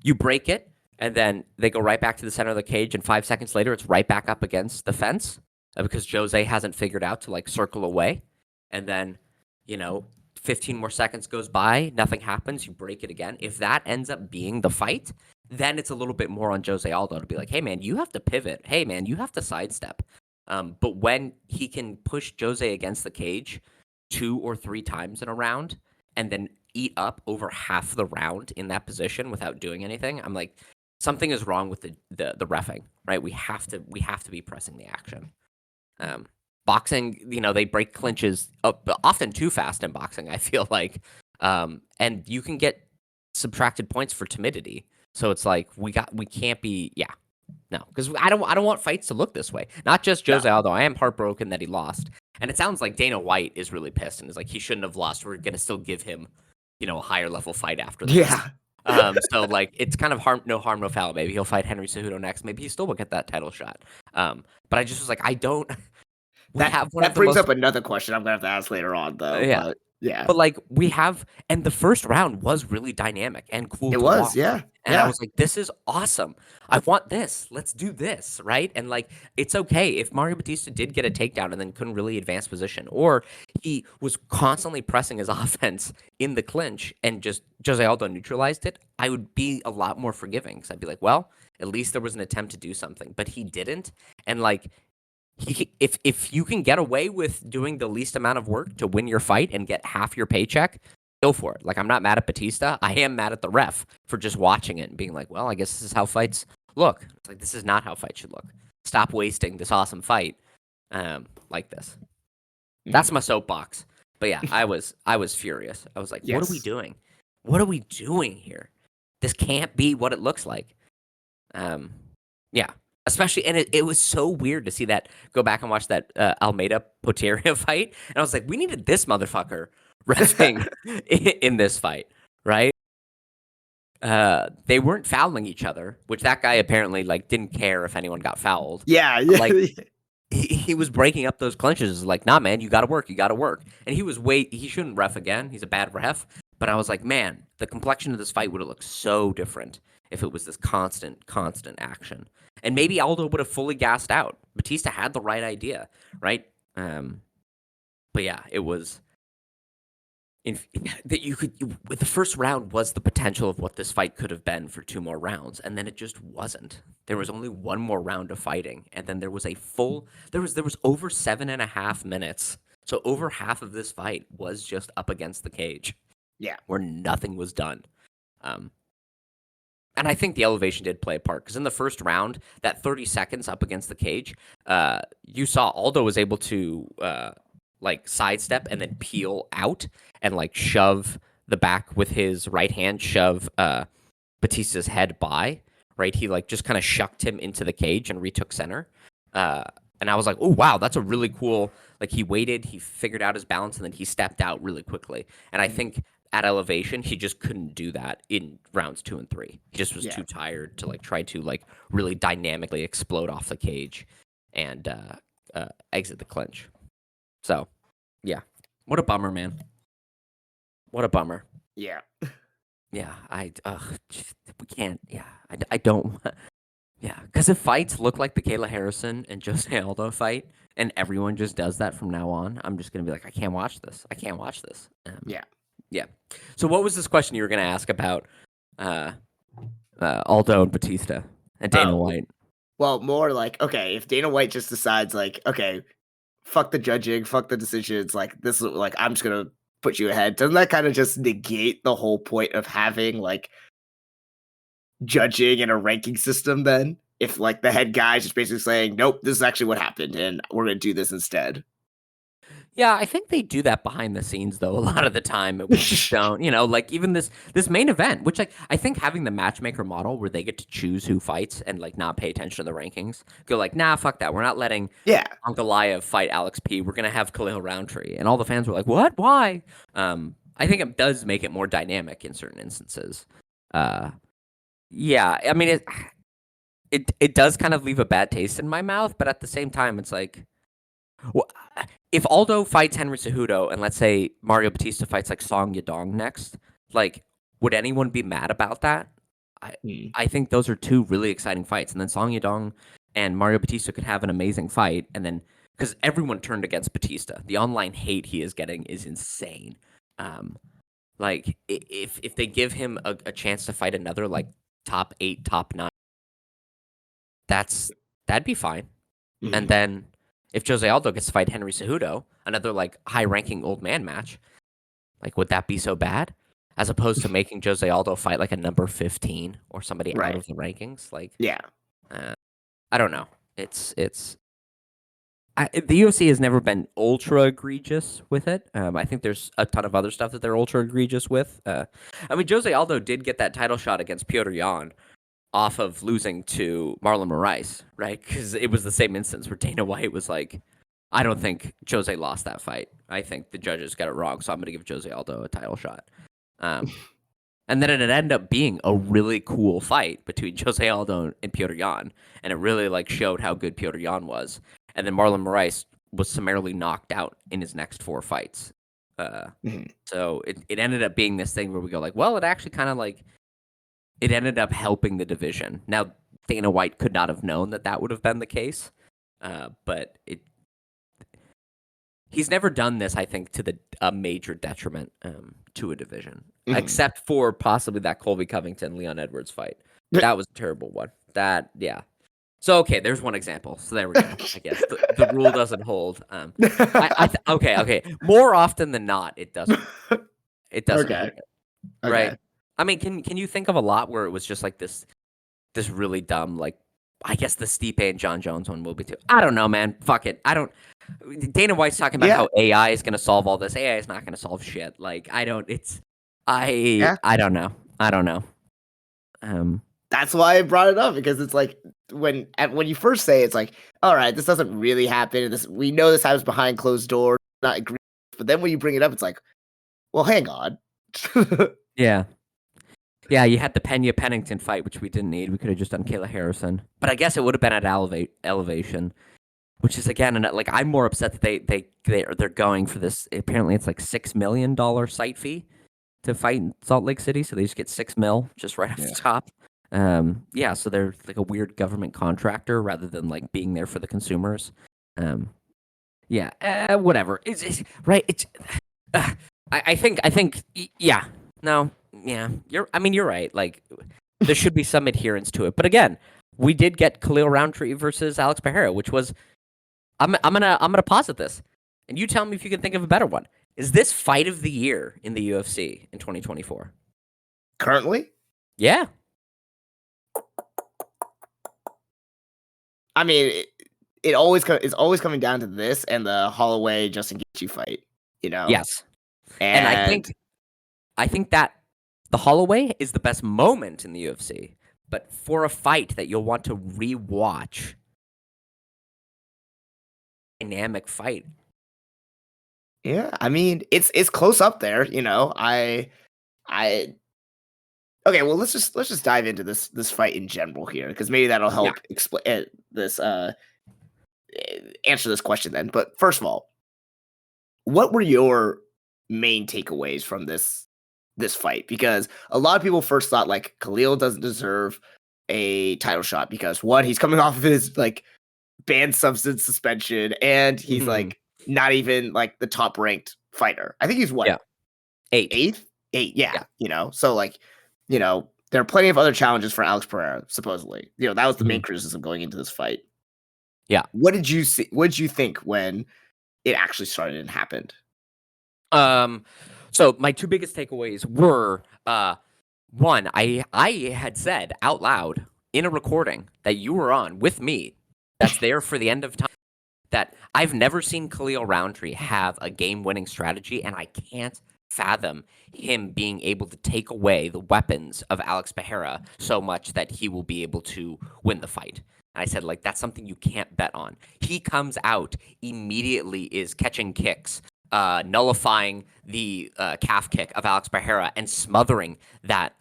you break it, and then they go right back to the center of the cage, and 5 seconds later, it's right back up against the fence because Jose hasn't figured out to like circle away, and then you know 15 more seconds goes by, nothing happens, you break it again. If that ends up being the fight, then it's a little bit more on Jose Aldo to be like, hey man, you have to pivot. Hey man, you have to sidestep. But when he can push Jose against the cage 2 or 3 times in a round and then eat up over half the round in that position without doing anything, I'm like, something is wrong with the reffing, right? We have to be pressing the action. Um, Boxing, they break clinches often too fast in boxing. I feel like, and you can get subtracted points for timidity. So it's like we can't be no, because I don't want fights to look this way. Not just No. Jose Aldo. I am heartbroken that he lost, and it sounds like Dana White is really pissed and is like he shouldn't have lost. We're gonna still give him, a higher level fight after this. Yeah. So like it's kind of no harm, no foul. Maybe he'll fight Henry Cejudo next. Maybe he still will get that title shot. But I just was like, I don't. We That have one of that the brings most up another question I'm gonna have to ask later on though, yeah. but yeah. But, like, we have and the first round was really dynamic and cool It to was, watch, yeah. and I Yeah. was like, "This is awesome. I want this. Let's do this," right? And, like, it's okay if Mario Batista did get a takedown and then couldn't really advance position, or he was constantly pressing his offense in the clinch and just Jose Aldo neutralized it, I would be a lot more forgiving because 'cause I'd be like, "Well, at least there was an attempt to do something," but he didn't, and, like, if you can get away with doing the least amount of work to win your fight and get half your paycheck, go for it. Like I'm not mad at Batista. I am mad at the ref for just watching it and being like, well, I guess this is how fights look. It's like this is not how fights should look. Stop wasting this awesome fight like this. Mhm. That's my soapbox. But yeah, I was furious. I was like, what are we Yes. doing? What are we doing here? This can't be what it looks like. Um, yeah. Especially, and it was so weird to see that, go back and watch that Almeida Poteria fight. And I was like, we needed this motherfucker refing in this fight, right? They weren't fouling each other, which that guy apparently like didn't care if anyone got fouled. Yeah, But yeah. like he was breaking up those clinches. Like, nah, man, you got to work. You got to work. And he shouldn't ref again. He's a bad ref. But I was like, man, the complexion of this fight would have looked so different if it was this constant action. And maybe Aldo would have fully gassed out. Batista had the right idea, right? But yeah, it was that the first round was the potential of what this fight could have been for 2 more rounds, and then it just wasn't. There was only 1 more round of fighting, and then there was over 7.5 minutes. So over half of this fight was just up against the cage, Yeah. where nothing was done. And I think the elevation did play a part, because in the first round, that 30 seconds up against the cage, you saw Aldo was able to like sidestep and then peel out and like shove the back with his right hand, shove Batista's head by, right? He like just kind of shucked him into the cage and retook center. And I was like, oh, wow, that's a really cool, like he waited, he figured out his balance, and then he stepped out really quickly. And I think at elevation, he just couldn't do that in rounds 2 and 3. He just was too tired to like try to like really dynamically explode off the cage and exit the clinch. So, yeah, what a bummer, man. What a bummer. Yeah. Yeah, we can't. Yeah, I don't. Yeah, because if fights look like the Kayla Harrison and Jose Aldo fight, and everyone just does that from now on, I'm just gonna be like, I can't watch this. I can't watch this. Yeah. Yeah. So, what was this question you were gonna ask about Aldo and Batista and Dana White? Well, more like, okay, if Dana White just decides, like, okay, fuck the judging, fuck the decisions, like this, like I'm just gonna put you ahead. Doesn't that kind of just negate the whole point of having like judging and a ranking system? Then, if like the head guy is just basically saying, nope, this is actually what happened, and we're gonna do this instead. Yeah, I think they do that behind the scenes though a lot of the time. We just don't, like even this main event, which like I think having the matchmaker model where they get to choose who fights and like not pay attention to the rankings, go like, nah, fuck that. We're not letting Ankalaev fight Alex P. We're gonna have Khalil Rountree, and all the fans were like, what? Why? I think it does make it more dynamic in certain instances. Yeah, I mean it does kind of leave a bad taste in my mouth, but at the same time, it's like. Well, if Aldo fights Henry Cejudo and let's say Mario Batista fights like Song Yadong next, like, would anyone be mad about that? I think those are 2 really exciting fights. And then Song Yadong and Mario Batista could have an amazing fight. And then, because everyone turned against Batista, the online hate he is getting is insane. Like, if they give him a chance to fight another like top 8, top 9, that'd be fine. And then if Jose Aldo gets to fight Henry Cejudo, another like high-ranking old man match, like would that be so bad? As opposed to making Jose Aldo fight like a number 15 or somebody out of the rankings, like I don't know. The UFC has never been ultra egregious with it. I think there's a ton of other stuff that they're ultra egregious with. I mean, Jose Aldo did get that title shot against Petr Yan off of losing to Marlon Moraes, right? Because it was the same instance where Dana White was like, I don't think Jose lost that fight. I think the judges got it wrong, so I'm going to give Jose Aldo a title shot. And then it ended up being a really cool fight between Jose Aldo and Petr Yan, and it really like showed how good Petr Yan was. And then Marlon Moraes was summarily knocked out in his next 4 fights. So it ended up being this thing where we go like, well, it actually kind of like, it ended up helping the division. Now, Dana White could not have known that would have been the case, but he's never done this, I think, to a major detriment to a division, except for possibly that Colby Covington Leon Edwards fight. That was a terrible one. So okay, there's one example. So there we go. I guess the rule doesn't hold. Okay. More often than not, it doesn't. It doesn't. Okay. Right. I mean, can you think of a lot where it was just like this really dumb, like, I guess the Stipe and John Jones one will be too. I don't know, man. Fuck it. Dana White's talking about how AI is going to solve all this. AI is not going to solve shit. Like, I don't know. That's why I brought it up, because it's like when you first say it's like, all right, this doesn't really happen. This, we know this happens behind closed doors, not agree. But then when you bring it up, it's like, well, hang on. Yeah. Yeah, you had the Pennington fight, which we didn't need. We could have just done Kayla Harrison. But I guess it would have been at elevation, which is again, and like I'm more upset that they're going for this. Apparently, it's like $6 million site fee to fight in Salt Lake City, so they just get 6 mil just right off the Yeah. top. Yeah, so they're like a weird government contractor rather than like being there for the consumers. Yeah, whatever. It's right. It's I think yeah. No, yeah. You're right. Like there should be some adherence to it. But again, we did get Khalil Rountree versus Alex Pereira, which was I'm gonna posit this, and you tell me if you can think of a better one. Is this fight of the year in the UFC in 2024? Currently, Yeah. I mean, it's always coming down to this and the Holloway Justin Gaethje fight, you know. Yes. And And I think that the Holloway is the best moment in the UFC, but for a fight that you'll want to rewatch, dynamic fight. yeah, I mean, it's close up there, you know. I Okay, well, let's just dive into this fight in general here, because maybe that'll Yeah. help explain this answer this question then. But first of all, what were your main takeaways from this fight? Because a lot of people first thought like Khalil doesn't deserve a title shot because one, he's coming off of his like banned substance suspension, and he's Mhm. like not even like the top ranked fighter. I think he's what, Yeah. 8. eighth? Eight, yeah. Yeah. So like, there are plenty of other challenges for Alex Pereira, supposedly. That was the main Mhm. criticism going into this fight. Yeah. What did you see? What did you think when it actually started and happened? So my two biggest takeaways were one, I had said out loud in a recording that you were on with me that's there for the end of time that I've never seen Khalil Rountree have a game-winning strategy, and I can't fathom him being able to take away the weapons of Alex Pereira so much that he will be able to win the fight. And I said, like, that's something you can't bet on. He comes out, immediately is catching kicks, nullifying the calf kick of Alex Pereira and smothering that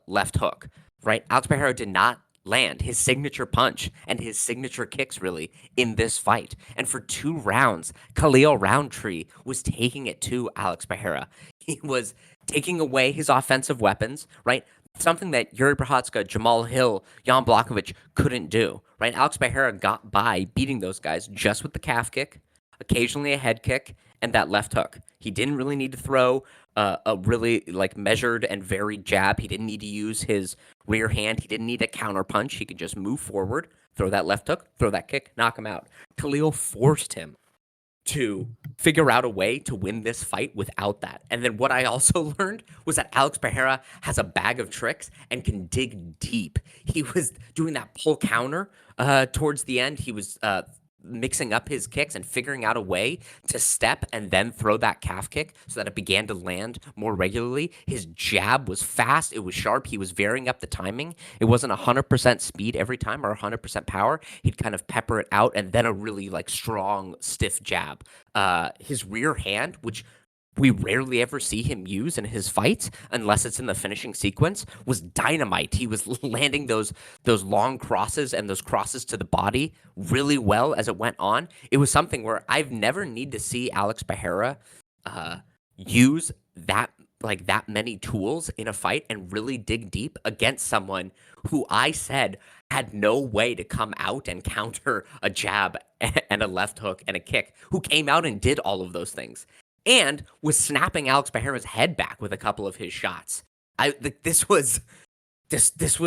left hook, right? Alex Pereira did not land his signature punch and his signature kicks really in this fight. And for 2 rounds, Khalil Rountree was taking it to Alex Pereira. He was taking away his offensive weapons, right? Something that Yuri Prochazka, Jamal Hill, Jan Blachowicz couldn't do, right? Alex Pereira got by beating those guys just with the calf kick, occasionally a head kick, and that left hook. He didn't really need to throw a really like measured and varied jab. He didn't need to use his rear hand. He didn't need a counter punch. He could just move forward, throw that left hook, throw that kick, knock him out. Khalil forced him to figure out a way to win this fight without that. And then what I also learned was that Alex Pereira has a bag of tricks and can dig deep. He was doing that pull counter towards the end. He was mixing up his kicks and figuring out a way to step and then throw that calf kick so that it began to land more regularly. His jab was fast. It was sharp. He was varying up the timing. It wasn't 100% speed every time or 100% power. He'd kind of pepper it out and then a really like strong, stiff jab. His rear hand, which we rarely ever see him use in his fights unless it's in the finishing sequence, was dynamite. He was landing those long crosses and those crosses to the body really well as it went on. It was something where I've never need to see Alex Pereira use that many tools in a fight and really dig deep against someone who I said had no way to come out and counter a jab and a left hook and a kick, who came out and did all of those things and was snapping Alex Pereira's head back with a couple of his shots. This was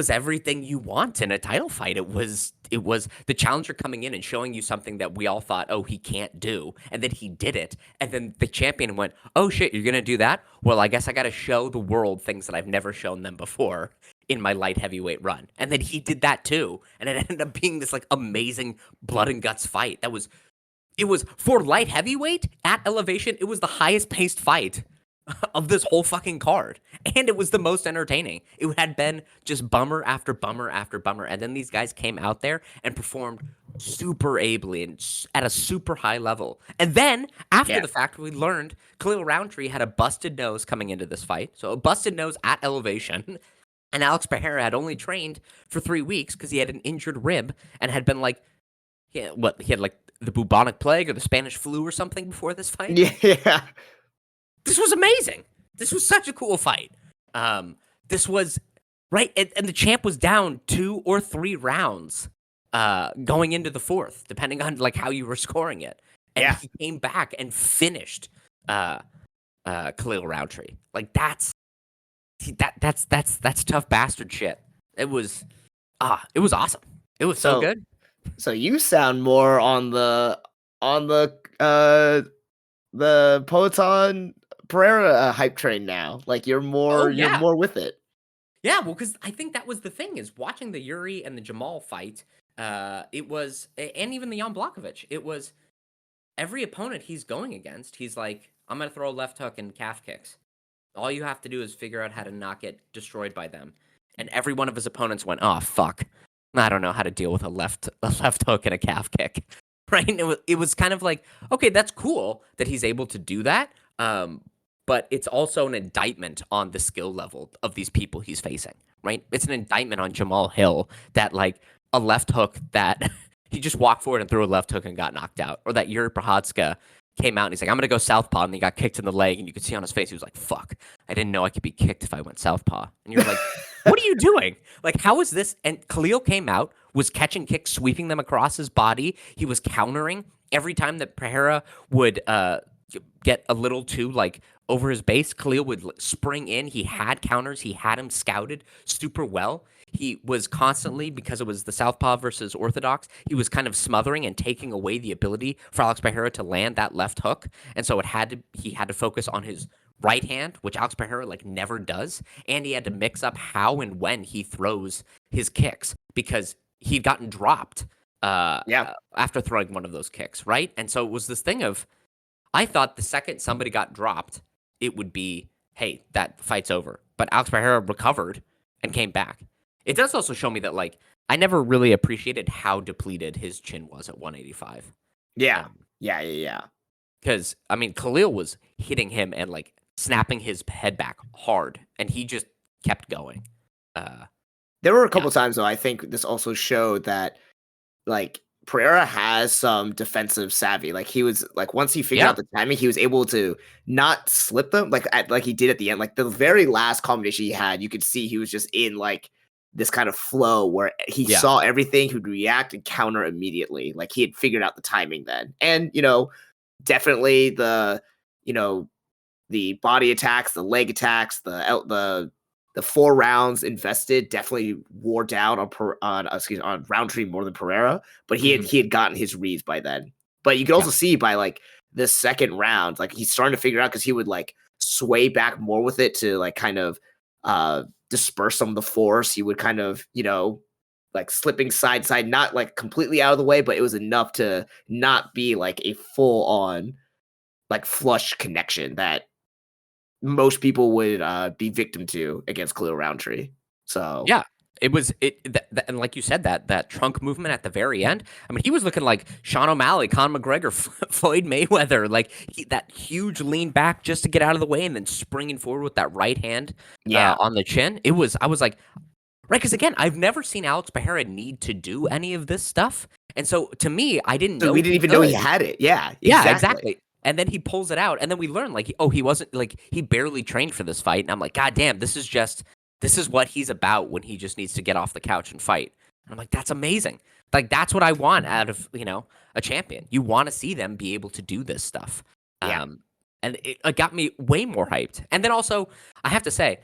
everything you want in a title fight. It was the challenger coming in and showing you something that we all thought, oh, he can't do, and then he did it, and then the champion went, oh shit, you're gonna do that? Well, I guess I got to show the world things that I've never shown them before in my light heavyweight run, and then he did that too, and it ended up being this like amazing blood and guts fight. It was for light heavyweight at elevation. It was the highest paced fight of this whole fucking card. And it was the most entertaining. It had been just bummer after bummer after bummer. And then these guys came out there and performed super ably and at a super high level. And then after Yeah. the fact, we learned Khalil Rountree had a busted nose coming into this fight. So a busted nose at elevation. And Alex Pereira had only trained for 3 weeks because he had an injured rib and had been like, yeah, what? He had like the bubonic plague or the Spanish flu or something before this fight. Yeah. This was amazing. This was such a cool fight. This was right, and the champ was down 2 or 3 rounds going into the fourth, depending on like how you were scoring it. And Yeah. he came back and finished Khalil Rountree. Like that's tough bastard shit. It was awesome. It was so good. So you sound more on the Poatan Pereira Hype train now. Like you're Oh you're yeah. more with it. Yeah, well, because I think that was the thing is watching the Yuri and the Jamal fight. It was, and even the Jan Blachowicz. It was every opponent he's going against. He's like, I'm gonna throw a left hook and calf kicks. All you have to do is figure out how to not get destroyed by them. And every one of his opponents went, oh fuck, I don't know how to deal with a left hook and a calf kick. Right? And it was kind of like, okay, that's cool that he's able to do that. But it's also an indictment on the skill level of these people he's facing, right? It's an indictment on Jamal Hill that like a left hook that he just walked forward and threw a left hook and got knocked out, or that Yuri Prochazka came out and he's like, I'm gonna go southpaw, and he got kicked in the leg, and you could see on his face he was like, fuck, I didn't know I could be kicked if I went southpaw. And you're like, what are you doing? Like, how is this? And Khalil came out, was catching kicks, sweeping them across his body. He was countering every time that Pereira would get a little too like over his base. Khalil would spring in. He had counters. He had him scouted super well. He was constantly, because it was the southpaw versus orthodox, he was kind of smothering and taking away the ability for Alex Pereira to land that left hook. And so he had to focus on his right hand, which Alex Pereira like never does, and he had to mix up how and when he throws his kicks because he'd gotten dropped Yeah. after throwing one of those kicks, right? And so it was this thing of, I thought the second somebody got dropped, it would be, hey, that fight's over. But Alex Pereira recovered and came back. It does also show me that, like, I never really appreciated how depleted his chin was at 185. Yeah. Yeah. Because, I mean, Khalil was hitting him and, like, snapping his head back hard, and he just kept going. There were a couple times though. I think this also showed that like Pereira has some defensive savvy. Like he was like once he figured Yeah. out the timing, he was able to not slip them like he did at the end. Like the very last combination he had, you could see he was just in like this kind of flow where he Yeah. saw everything, he'd react and counter immediately. Like he had figured out the timing then. And definitely the body attacks, the leg attacks, the 4 rounds invested definitely wore down on Rountree more than Pereira, but he had gotten his reads by then. But you can also see by like the second round, like he's starting to figure out because he would like sway back more with it to like kind of disperse some of the force. He would kind of like slipping side, not like completely out of the way, but it was enough to not be like a full on like flush connection that most people would be victim to against Khalil Rountree. So Yeah, it was and like you said, that trunk movement at the very end. I mean, he was looking like Sean O'Malley, Conor McGregor, Floyd Mayweather. Like that huge lean back just to get out of the way, and then springing forward with that right hand on the chin. I was like, right, because again, I've never seen Alex Pereira need to do any of this stuff, and so to me, I didn't know. We didn't even know he had it. Yeah, exactly. And then he pulls it out, and then we learn like, he wasn't like he barely trained for this fight, and I'm like, God damn, this is what he's about when he just needs to get off the couch and fight. And I'm like, that's amazing. Like that's what I want out of a champion. You want to see them be able to do this stuff. Yeah. And it got me way more hyped. And then also, I have to say,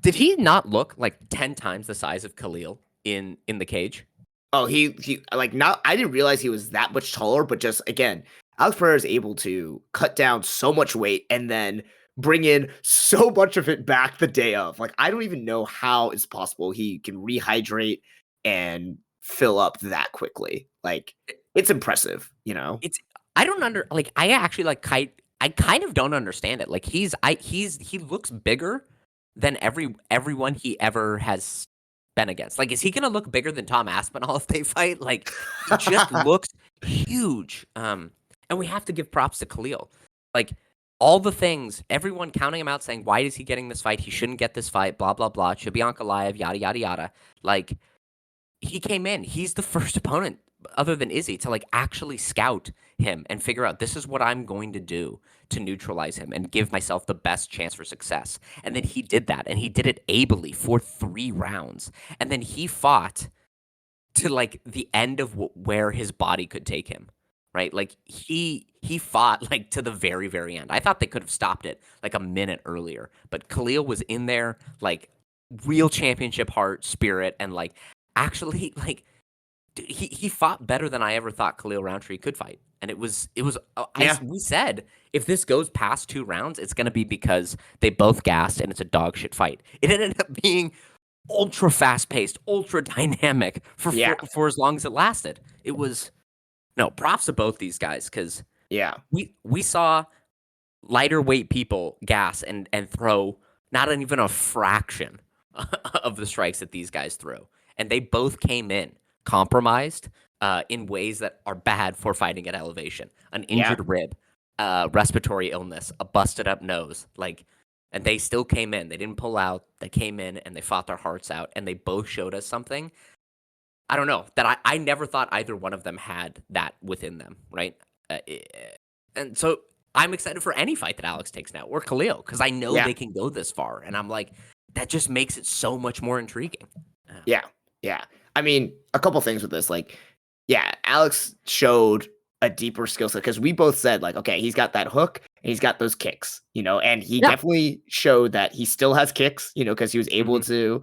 did he not look like 10 times the size of Khalil in the cage? Oh, he like not. I didn't realize he was that much taller, but just again, Alex Pereira is able to cut down so much weight and then bring in so much of it back the day of. Like I don't even know how it's possible he can rehydrate and fill up that quickly. Like it's impressive, It's I don't I actually like I kind of don't understand it. Like he looks bigger than everyone he ever has been against. Like, is he gonna look bigger than Tom Aspinall if they fight? Like, he just looks huge. And we have to give props to Khalil. Like, all the things, everyone counting him out, saying, why is he getting this fight? He shouldn't get this fight. Blah blah blah. It should be on Ankalaev. Yada yada yada. Like, he came in. He's the first opponent other than Izzy to like actually scout him and figure out this is what I'm going to do to neutralize him and give myself the best chance for success. And then he did that and he did it ably for 3 rounds. And then he fought to like the end of where his body could take him. Right? Like he fought like to the very end. I thought they could have stopped it like a minute earlier, but Khalil was in there like real championship heart, spirit, and like actually like he fought better than I ever thought Khalil Rountree could fight. And Yeah. we said if this goes past 2 rounds, it's going to be because they both gassed and it's a dog shit fight. It ended up being ultra fast paced, ultra dynamic Yeah. for as long as it lasted. It was no props to both these guys because Yeah. we saw lighter weight people gas and throw not even a fraction of the strikes that these guys threw, and they both came in compromised in ways that are bad for fighting at elevation. An Yeah. injured rib, respiratory illness, a busted up nose, like, and they still came in. They didn't pull out. They came in and they fought their hearts out, and they both showed us something. I don't know that I never thought either one of them had that within them, right? Uh, eh, and so I'm excited for any fight that Alex takes now or Khalil because I know Yeah. they can go this far, and I'm like, that just makes it so much more intriguing. Yeah. Yeah. I mean, a couple things with this. Like, yeah, Alex showed a deeper skill set because we both said, like, okay, he's got that hook and he's got those kicks, and he Yeah. definitely showed that he still has kicks, because he was able Hmm. to,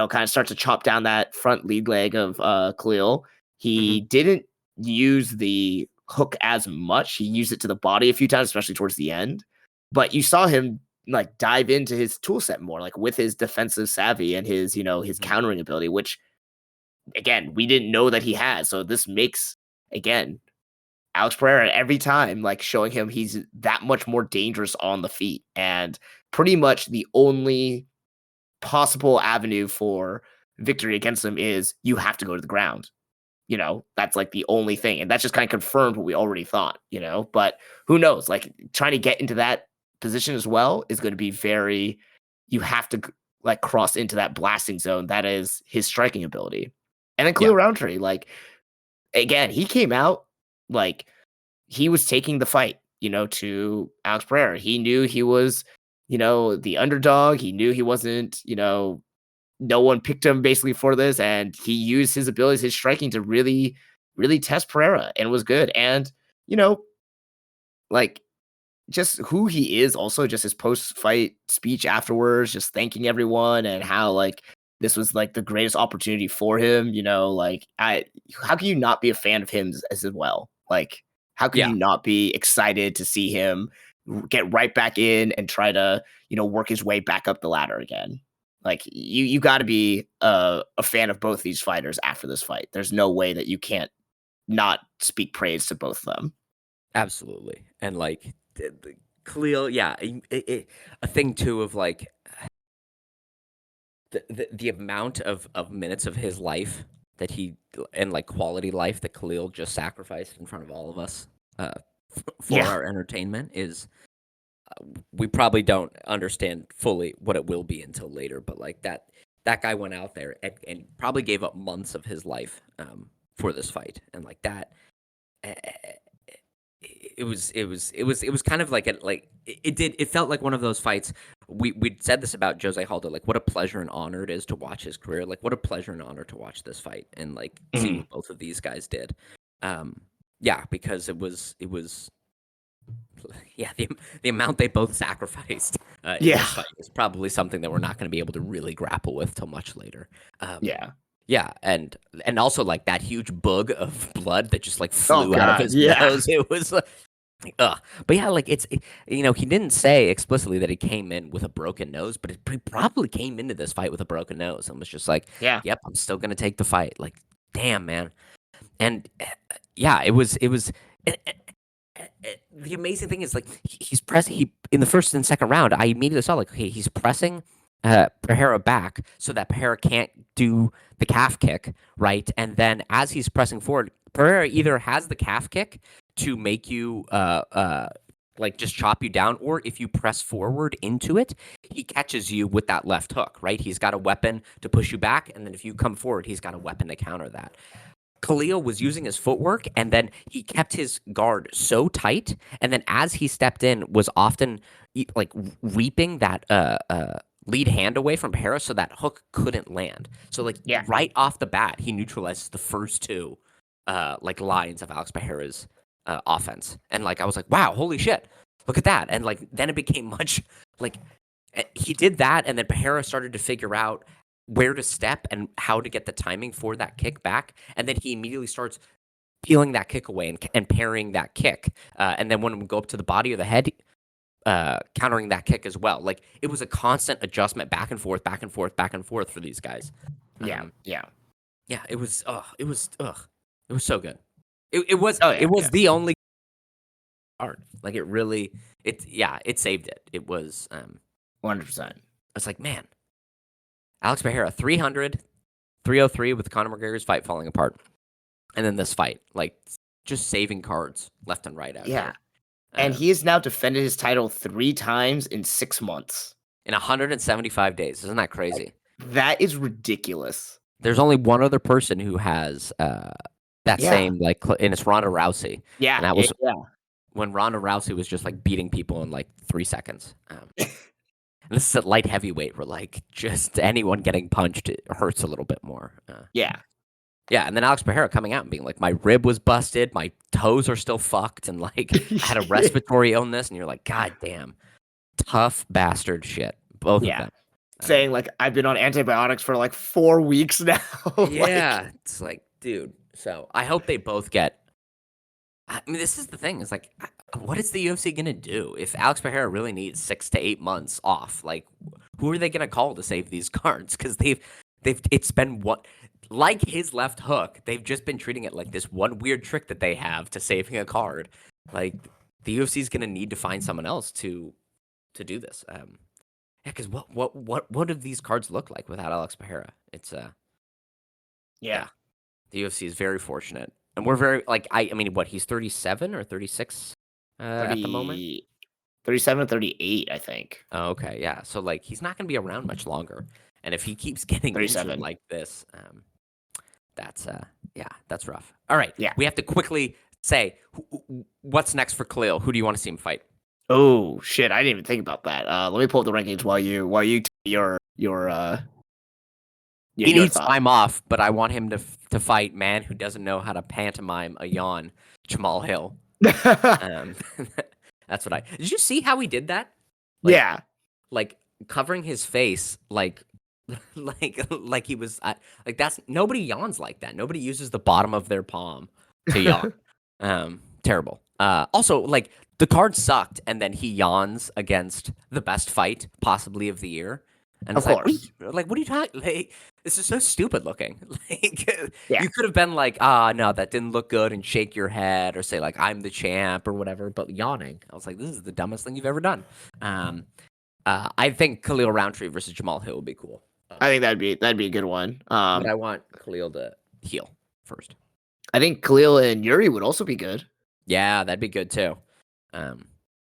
kind of start to chop down that front lead leg of Khalil. Hmm. He didn't use the hook as much. He used it to the body a few times, especially towards the end. But you saw him like dive into his tool set more, like with his defensive savvy and his, his Hmm. countering ability, which again, we didn't know that he had. So this makes again Alex Pereira every time like showing him he's that much more dangerous on the feet and pretty much the only possible avenue for victory against him is you have to go to the ground. That's like the only thing. And that's just kind of confirmed what we already thought. But who knows? Like trying to get into that position as well is going to be very, you have to like cross into that blasting zone. That is his striking ability. And then Yeah. Khalil Rountree, like, again, he came out like he was taking the fight, to Alex Pereira. He knew he was, the underdog. He knew he wasn't, no one picked him basically for this, and he used his abilities, his striking to really, really test Pereira and was good. And, you know, like just who he is, also just his post-fight speech afterwards, just thanking everyone and how like this was like the greatest opportunity for him. Like how can you not be a fan of him as well? Like, how could Yeah. you not be excited to see him get right back in and try to, work his way back up the ladder again? Like you got to be a fan of both these fighters after this fight. There's no way that you can't not speak praise to both of them. Absolutely. And like Khalil, yeah, a thing too of like the amount of minutes of his life that he and like quality life that Khalil just sacrificed in front of all of us uh, for Yeah. our entertainment is we probably don't understand fully what it will be until later. But like that guy went out there and probably gave up months of his life for this fight, and like that. eh, it was kind of like it felt like one of those fights we said this about Jose Aldo, like what a pleasure and honor it is to watch his career, like what a pleasure and honor to watch this fight and like see Mhm. what both of these guys did. Yeah, because it was yeah, the amount they both sacrificed in Yeah. this fight is probably something that we're not going to be able to really grapple with till much later. um Yeah. yeah, and also like that huge bug of blood that just like Oh flew out of god. his Yeah. nose. It was ugh. But yeah, like he didn't say explicitly that he came in with a broken nose, but he probably came into this fight with a broken nose and was just like, Yeah. "Yep, I'm still gonna take the fight." Like, damn, man. And yeah, it was, the amazing thing is like he's pressing. He in the first and second round, I immediately saw like, okay, he's pressing Pereira back so that Pereira can't do the calf kick, right? And then as he's pressing forward, Pereira either has the calf kick to make you like just chop you down, or if you press forward into it, he catches you with that left hook, right? He's got a weapon to push you back, and then if you come forward, he's got a weapon to counter that. Khalil was using his footwork, and then he kept his guard so tight, and then as he stepped in, was often like reaping that lead hand away from Harris, so that hook couldn't land. So like Yeah. right off the bat, he neutralizes the first two like lines of Alex Pereira's offense, and like I was like, wow, holy shit, look at that, and like then it became much like he did that, and then Pereira started to figure out where to step and how to get the timing for that kick back. And then he immediately starts peeling that kick away and parrying that kick. And then when we go up to the body of the head, countering that kick as well. Like it was a constant adjustment back and forth, back and forth, back and forth for these guys. Yeah. It was so good. It was the only art. Like it saved it. It was 100%. It's like, man, Alex Pereira, 300, 303 with Conor McGregor's fight falling apart. And then this fight, like, just saving cards left and right out here. And he has now defended his title 3 times in 6 months. In 175 days. Isn't that crazy? That is ridiculous. There's only one other person who has that same, like, and it's Ronda Rousey. Yeah. And that was when Ronda Rousey was just, like, beating people in, like, 3 seconds. And this is at light heavyweight where, like, just anyone getting punched it hurts a little bit more. Yeah, and then Alex Pereira coming out and being like, my rib was busted, my toes are still fucked, and, like, I had a respiratory illness, and you're like, God damn. Tough bastard shit. Both of them. Saying, like, I've been on antibiotics for, like, 4 weeks now. Yeah, it's like, dude. So I hope they both get... I mean, this is the thing. It's like, what is the UFC going to do if Alex Pereira really needs 6 to 8 months off? Like, who are they going to call to save these cards? Because it's been like his left hook. They've just been treating it like this one weird trick that they have to saving a card. Like, the UFC is going to need to find someone else to do this. Because what do these cards look like without Alex Pereira? It's the UFC is very fortunate. And we're very, like, I mean, what, he's 37 or 36 at the moment? 37, 38, I think. Oh, okay, yeah. So, like, he's not going to be around much longer. And if he keeps getting injured like this, that's rough. All right, we have to quickly say, what's next for Khalil? Who do you want to see him fight? Oh, shit, I didn't even think about that. Let me pull up the rankings while you your he needs time off, but I want him to fight man who doesn't know how to pantomime a yawn, Jamal Hill. That's what did you see how he did that? Like, like covering his face, like he was like that's nobody yawns like that. Nobody uses the bottom of their palm to yawn. Terrible. Also, like the card sucked, and then he yawns against the best fight possibly of the year. And of course. What are you talking? Like, this is so stupid looking. Like, you could have been like, no, that didn't look good, and shake your head, or say like, I'm the champ, or whatever. But yawning, I was like, this is the dumbest thing you've ever done. I think Khalil Rountree versus Jamal Hill would be cool. I think that'd be a good one. But I want Khalil to heal first. I think Khalil and Yuri would also be good. Yeah, that'd be good too.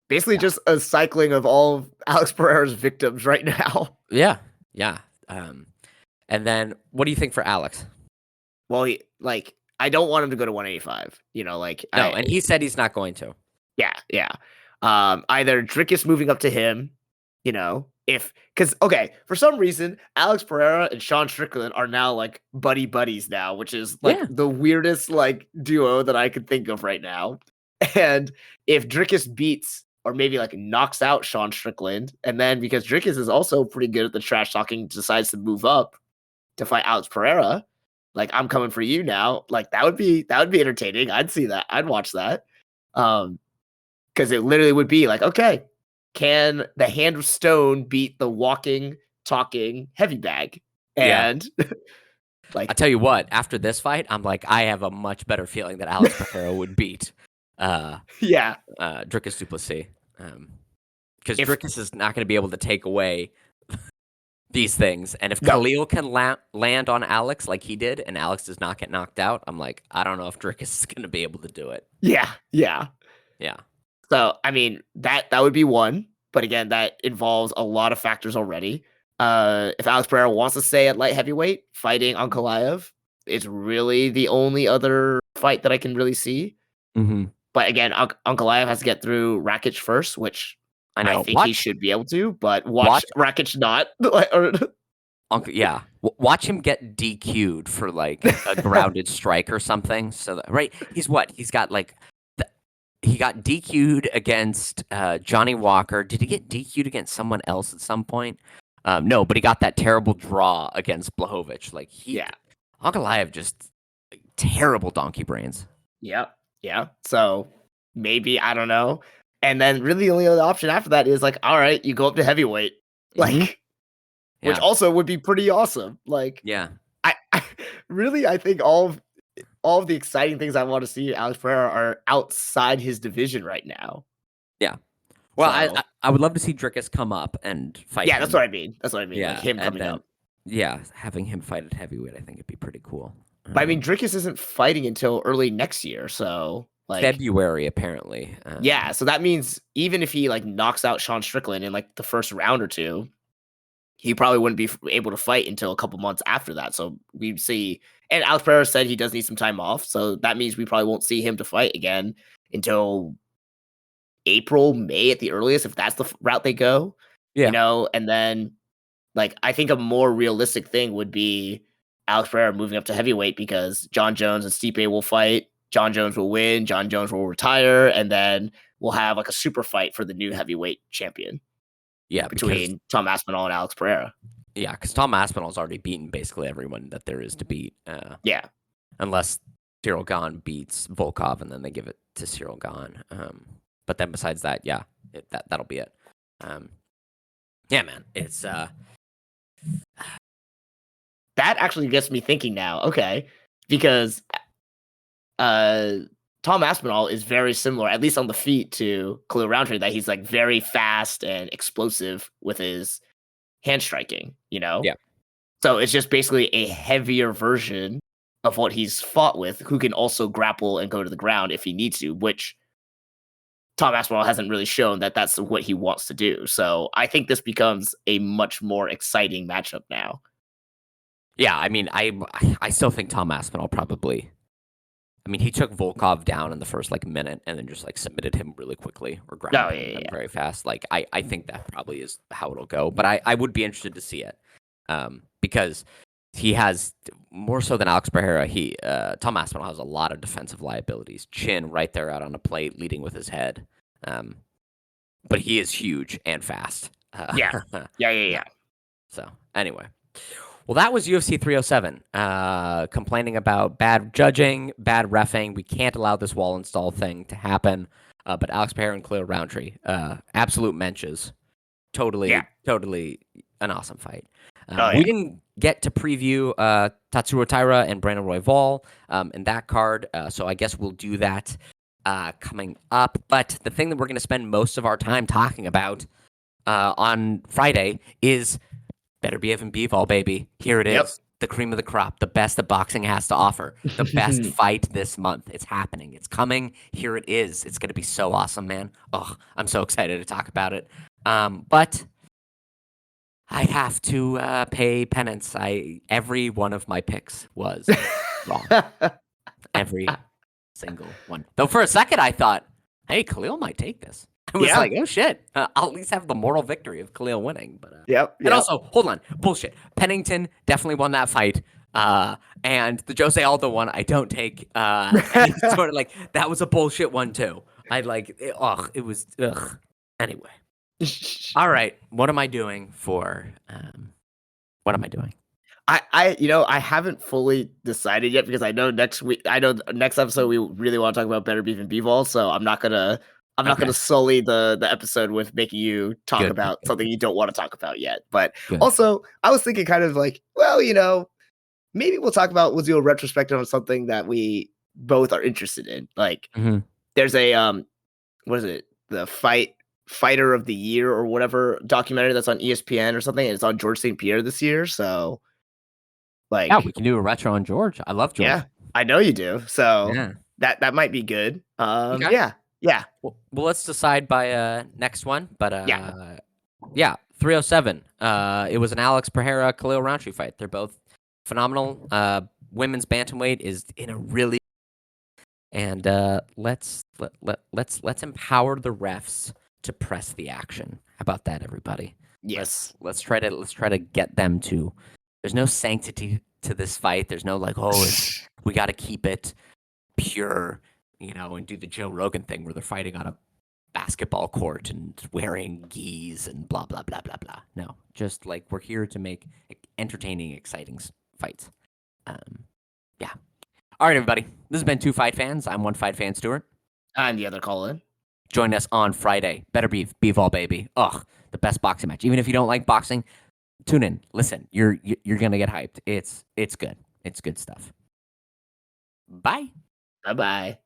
Basically, just a cycling of all of Alex Pereira's victims right now. Yeah. And then, what do you think for Alex? Well, I don't want him to go to 185. And he said he's not going to. Yeah. Either Dricus moving up to him, because for some reason Alex Pereira and Sean Strickland are now like buddies now, which is like the weirdest like duo that I could think of right now. And if Dricus beats or maybe like knocks out Sean Strickland, and then because Dricus is also pretty good at the trash talking, decides to move up to fight Alex Pereira, like I'm coming for you now. Like that would be entertaining. I'd see that. I'd watch that. Because it literally would be like, okay, can the hand of stone beat the walking, talking heavy bag? And I tell you what, after this fight, I'm like, I have a much better feeling that Alex Pereira would beat Yeah. Dricus du Plessis. Because If Dricus is not going to be able to take away these things. And if no. Khalil can land on Alex like he did, and Alex does not get knocked out, I'm like, I don't know if Dricus is going to be able to do it. Yeah. Yeah. Yeah. So, I mean, that would be one, but again, that involves a lot of factors already. If Alex Pereira wants to stay at light heavyweight, fighting Ankalaev is really the only other fight that I can really see. Mm-hmm. But again, Ankalaev has to get through Rakic first, which I I know. think he should be able to, but watch Watch Rakic not. Yeah. Watch him get DQ'd for like a grounded strike or something. So right, he's what? He's got like he got DQ'd against Johnny Walker. Did he get DQ'd against someone else at some point? No, but he got that terrible draw against Blachowicz. Like Yeah. Ankalaev just terrible donkey brains. Yeah. Yeah. So maybe, I don't know. And then really the only other option after that is like, all right, you go up to heavyweight. Like, which Yeah. also would be pretty awesome. Like, Yeah. I really, I think all of the exciting things I want to see Alex Pereira are outside his division right now. Yeah. Well, So, I would love to see Dricus come up and fight yeah, him. that's what I mean. That's what I mean. Like Yeah, him and coming then up. having him fight at heavyweight, I think it'd be pretty cool. But I mean, Dricus isn't fighting until early next year, so like February apparently. yeah, so that means even if he like knocks out Sean Strickland in like the first round or two, he probably wouldn't be able to fight until a couple months after that. So we see, and Alex Pereira said he does need some time off, so that means we probably won't see him to fight again until April, May at the earliest, if that's the route they go. Yeah. You know, and then like I think a more realistic thing would be Alex Pereira moving up to heavyweight because John Jones and Stipe will fight. John Jones will win. John Jones will retire, and then we'll have like a super fight for the new heavyweight champion. Yeah, between Tom Aspinall and Alex Pereira. Yeah, because Tom Aspinall's already beaten basically everyone that there is to beat. Yeah. Unless Cyril Gahn beats Volkov, and then they give it to Cyril Gahn. But then besides that, yeah, that'll be it. Yeah, man, it's that actually gets me thinking now. Okay, because Tom Aspinall is very similar, at least on the feet, to Khalil Rountree. That he's like very fast and explosive with his hand striking. You know. Yeah. So it's just basically a heavier version of what he's fought with, who can also grapple and go to the ground if he needs to, which Tom Aspinall hasn't really shown that that's what he wants to do. So I think this becomes a much more exciting matchup now. Yeah, I mean, I still think Tom Aspinall probably. I mean, he took Volkov down in the first like minute and then just like submitted him really quickly or grounded him very fast. Like I think that probably is how it'll go. But I would be interested to see it because he has more so than Alex Pereira. Tom Aspinall has a lot of defensive liabilities. Chin right there out on a plate, leading with his head. But he is huge and fast. Yeah. So anyway. Well, that was UFC 307, complaining about bad judging, bad reffing. We can't allow this wall install thing to happen. But Alex Pereira and Khalil Rountree, absolute menches. Totally an awesome fight. We didn't get to preview Tatsuro Taira and Brandon Royval in that card, so I guess we'll do that coming up. But the thing that we're going to spend most of our time talking about on Friday is Better Be Evan Bivol, baby. Here it is. The cream of the crop. The best that boxing has to offer. The best fight this month. It's happening. It's coming. Here it is. It's going to be so awesome, man. Oh, I'm so excited to talk about it. But I have to pay penance. Every one of my picks was wrong. Every single one. Though for a second I thought, hey, Khalil might take this. I was like, oh shit, I'll at least have the moral victory of Khalil winning. But and also, hold on, bullshit. Pennington definitely won that fight. And the Jose Aldo one, I don't take. Sort of like that was a bullshit one too. It was. Anyway, all right. What am I doing for? What am I doing? I haven't fully decided yet because I know next episode we really want to talk about Better Beef and Bivol, so I'm not gonna sully the episode with making you talk about something you don't want to talk about yet. But also, I was thinking kind of like, well, maybe we'll do a retrospective on something that we both are interested in. Like, there's a what is it? The Fighter of the Year or whatever documentary that's on ESPN or something, and it's on George St. Pierre this year. So, Yeah, like, we can do a retro on George. I love yeah, George. I know you do. So Yeah. that might be good. Okay. Yeah, yeah, Well, let's decide by next one. But yeah, yeah, 307. It was an Alex Pereira Khalil Rountree fight. They're both phenomenal. Women's bantamweight is in a really and let's empower the refs to press the action. How about that, everybody? yes, Let's try to get them to. There's no sanctity to this fight. There's no like, oh, we got to keep it pure, and do the Joe Rogan thing where they're fighting on a basketball court and wearing gis and blah blah blah blah blah. No, just like we're here to make entertaining, exciting fights. Yeah. All right, everybody. This has been Two Fight Fans. I'm One Fight Fan Stuart. I'm the other Colin. Join us on Friday. Better beef all baby. Ugh, the best boxing match. Even if you don't like boxing, tune in. Listen, you're gonna get hyped. It's good. It's good stuff. Bye. Bye bye.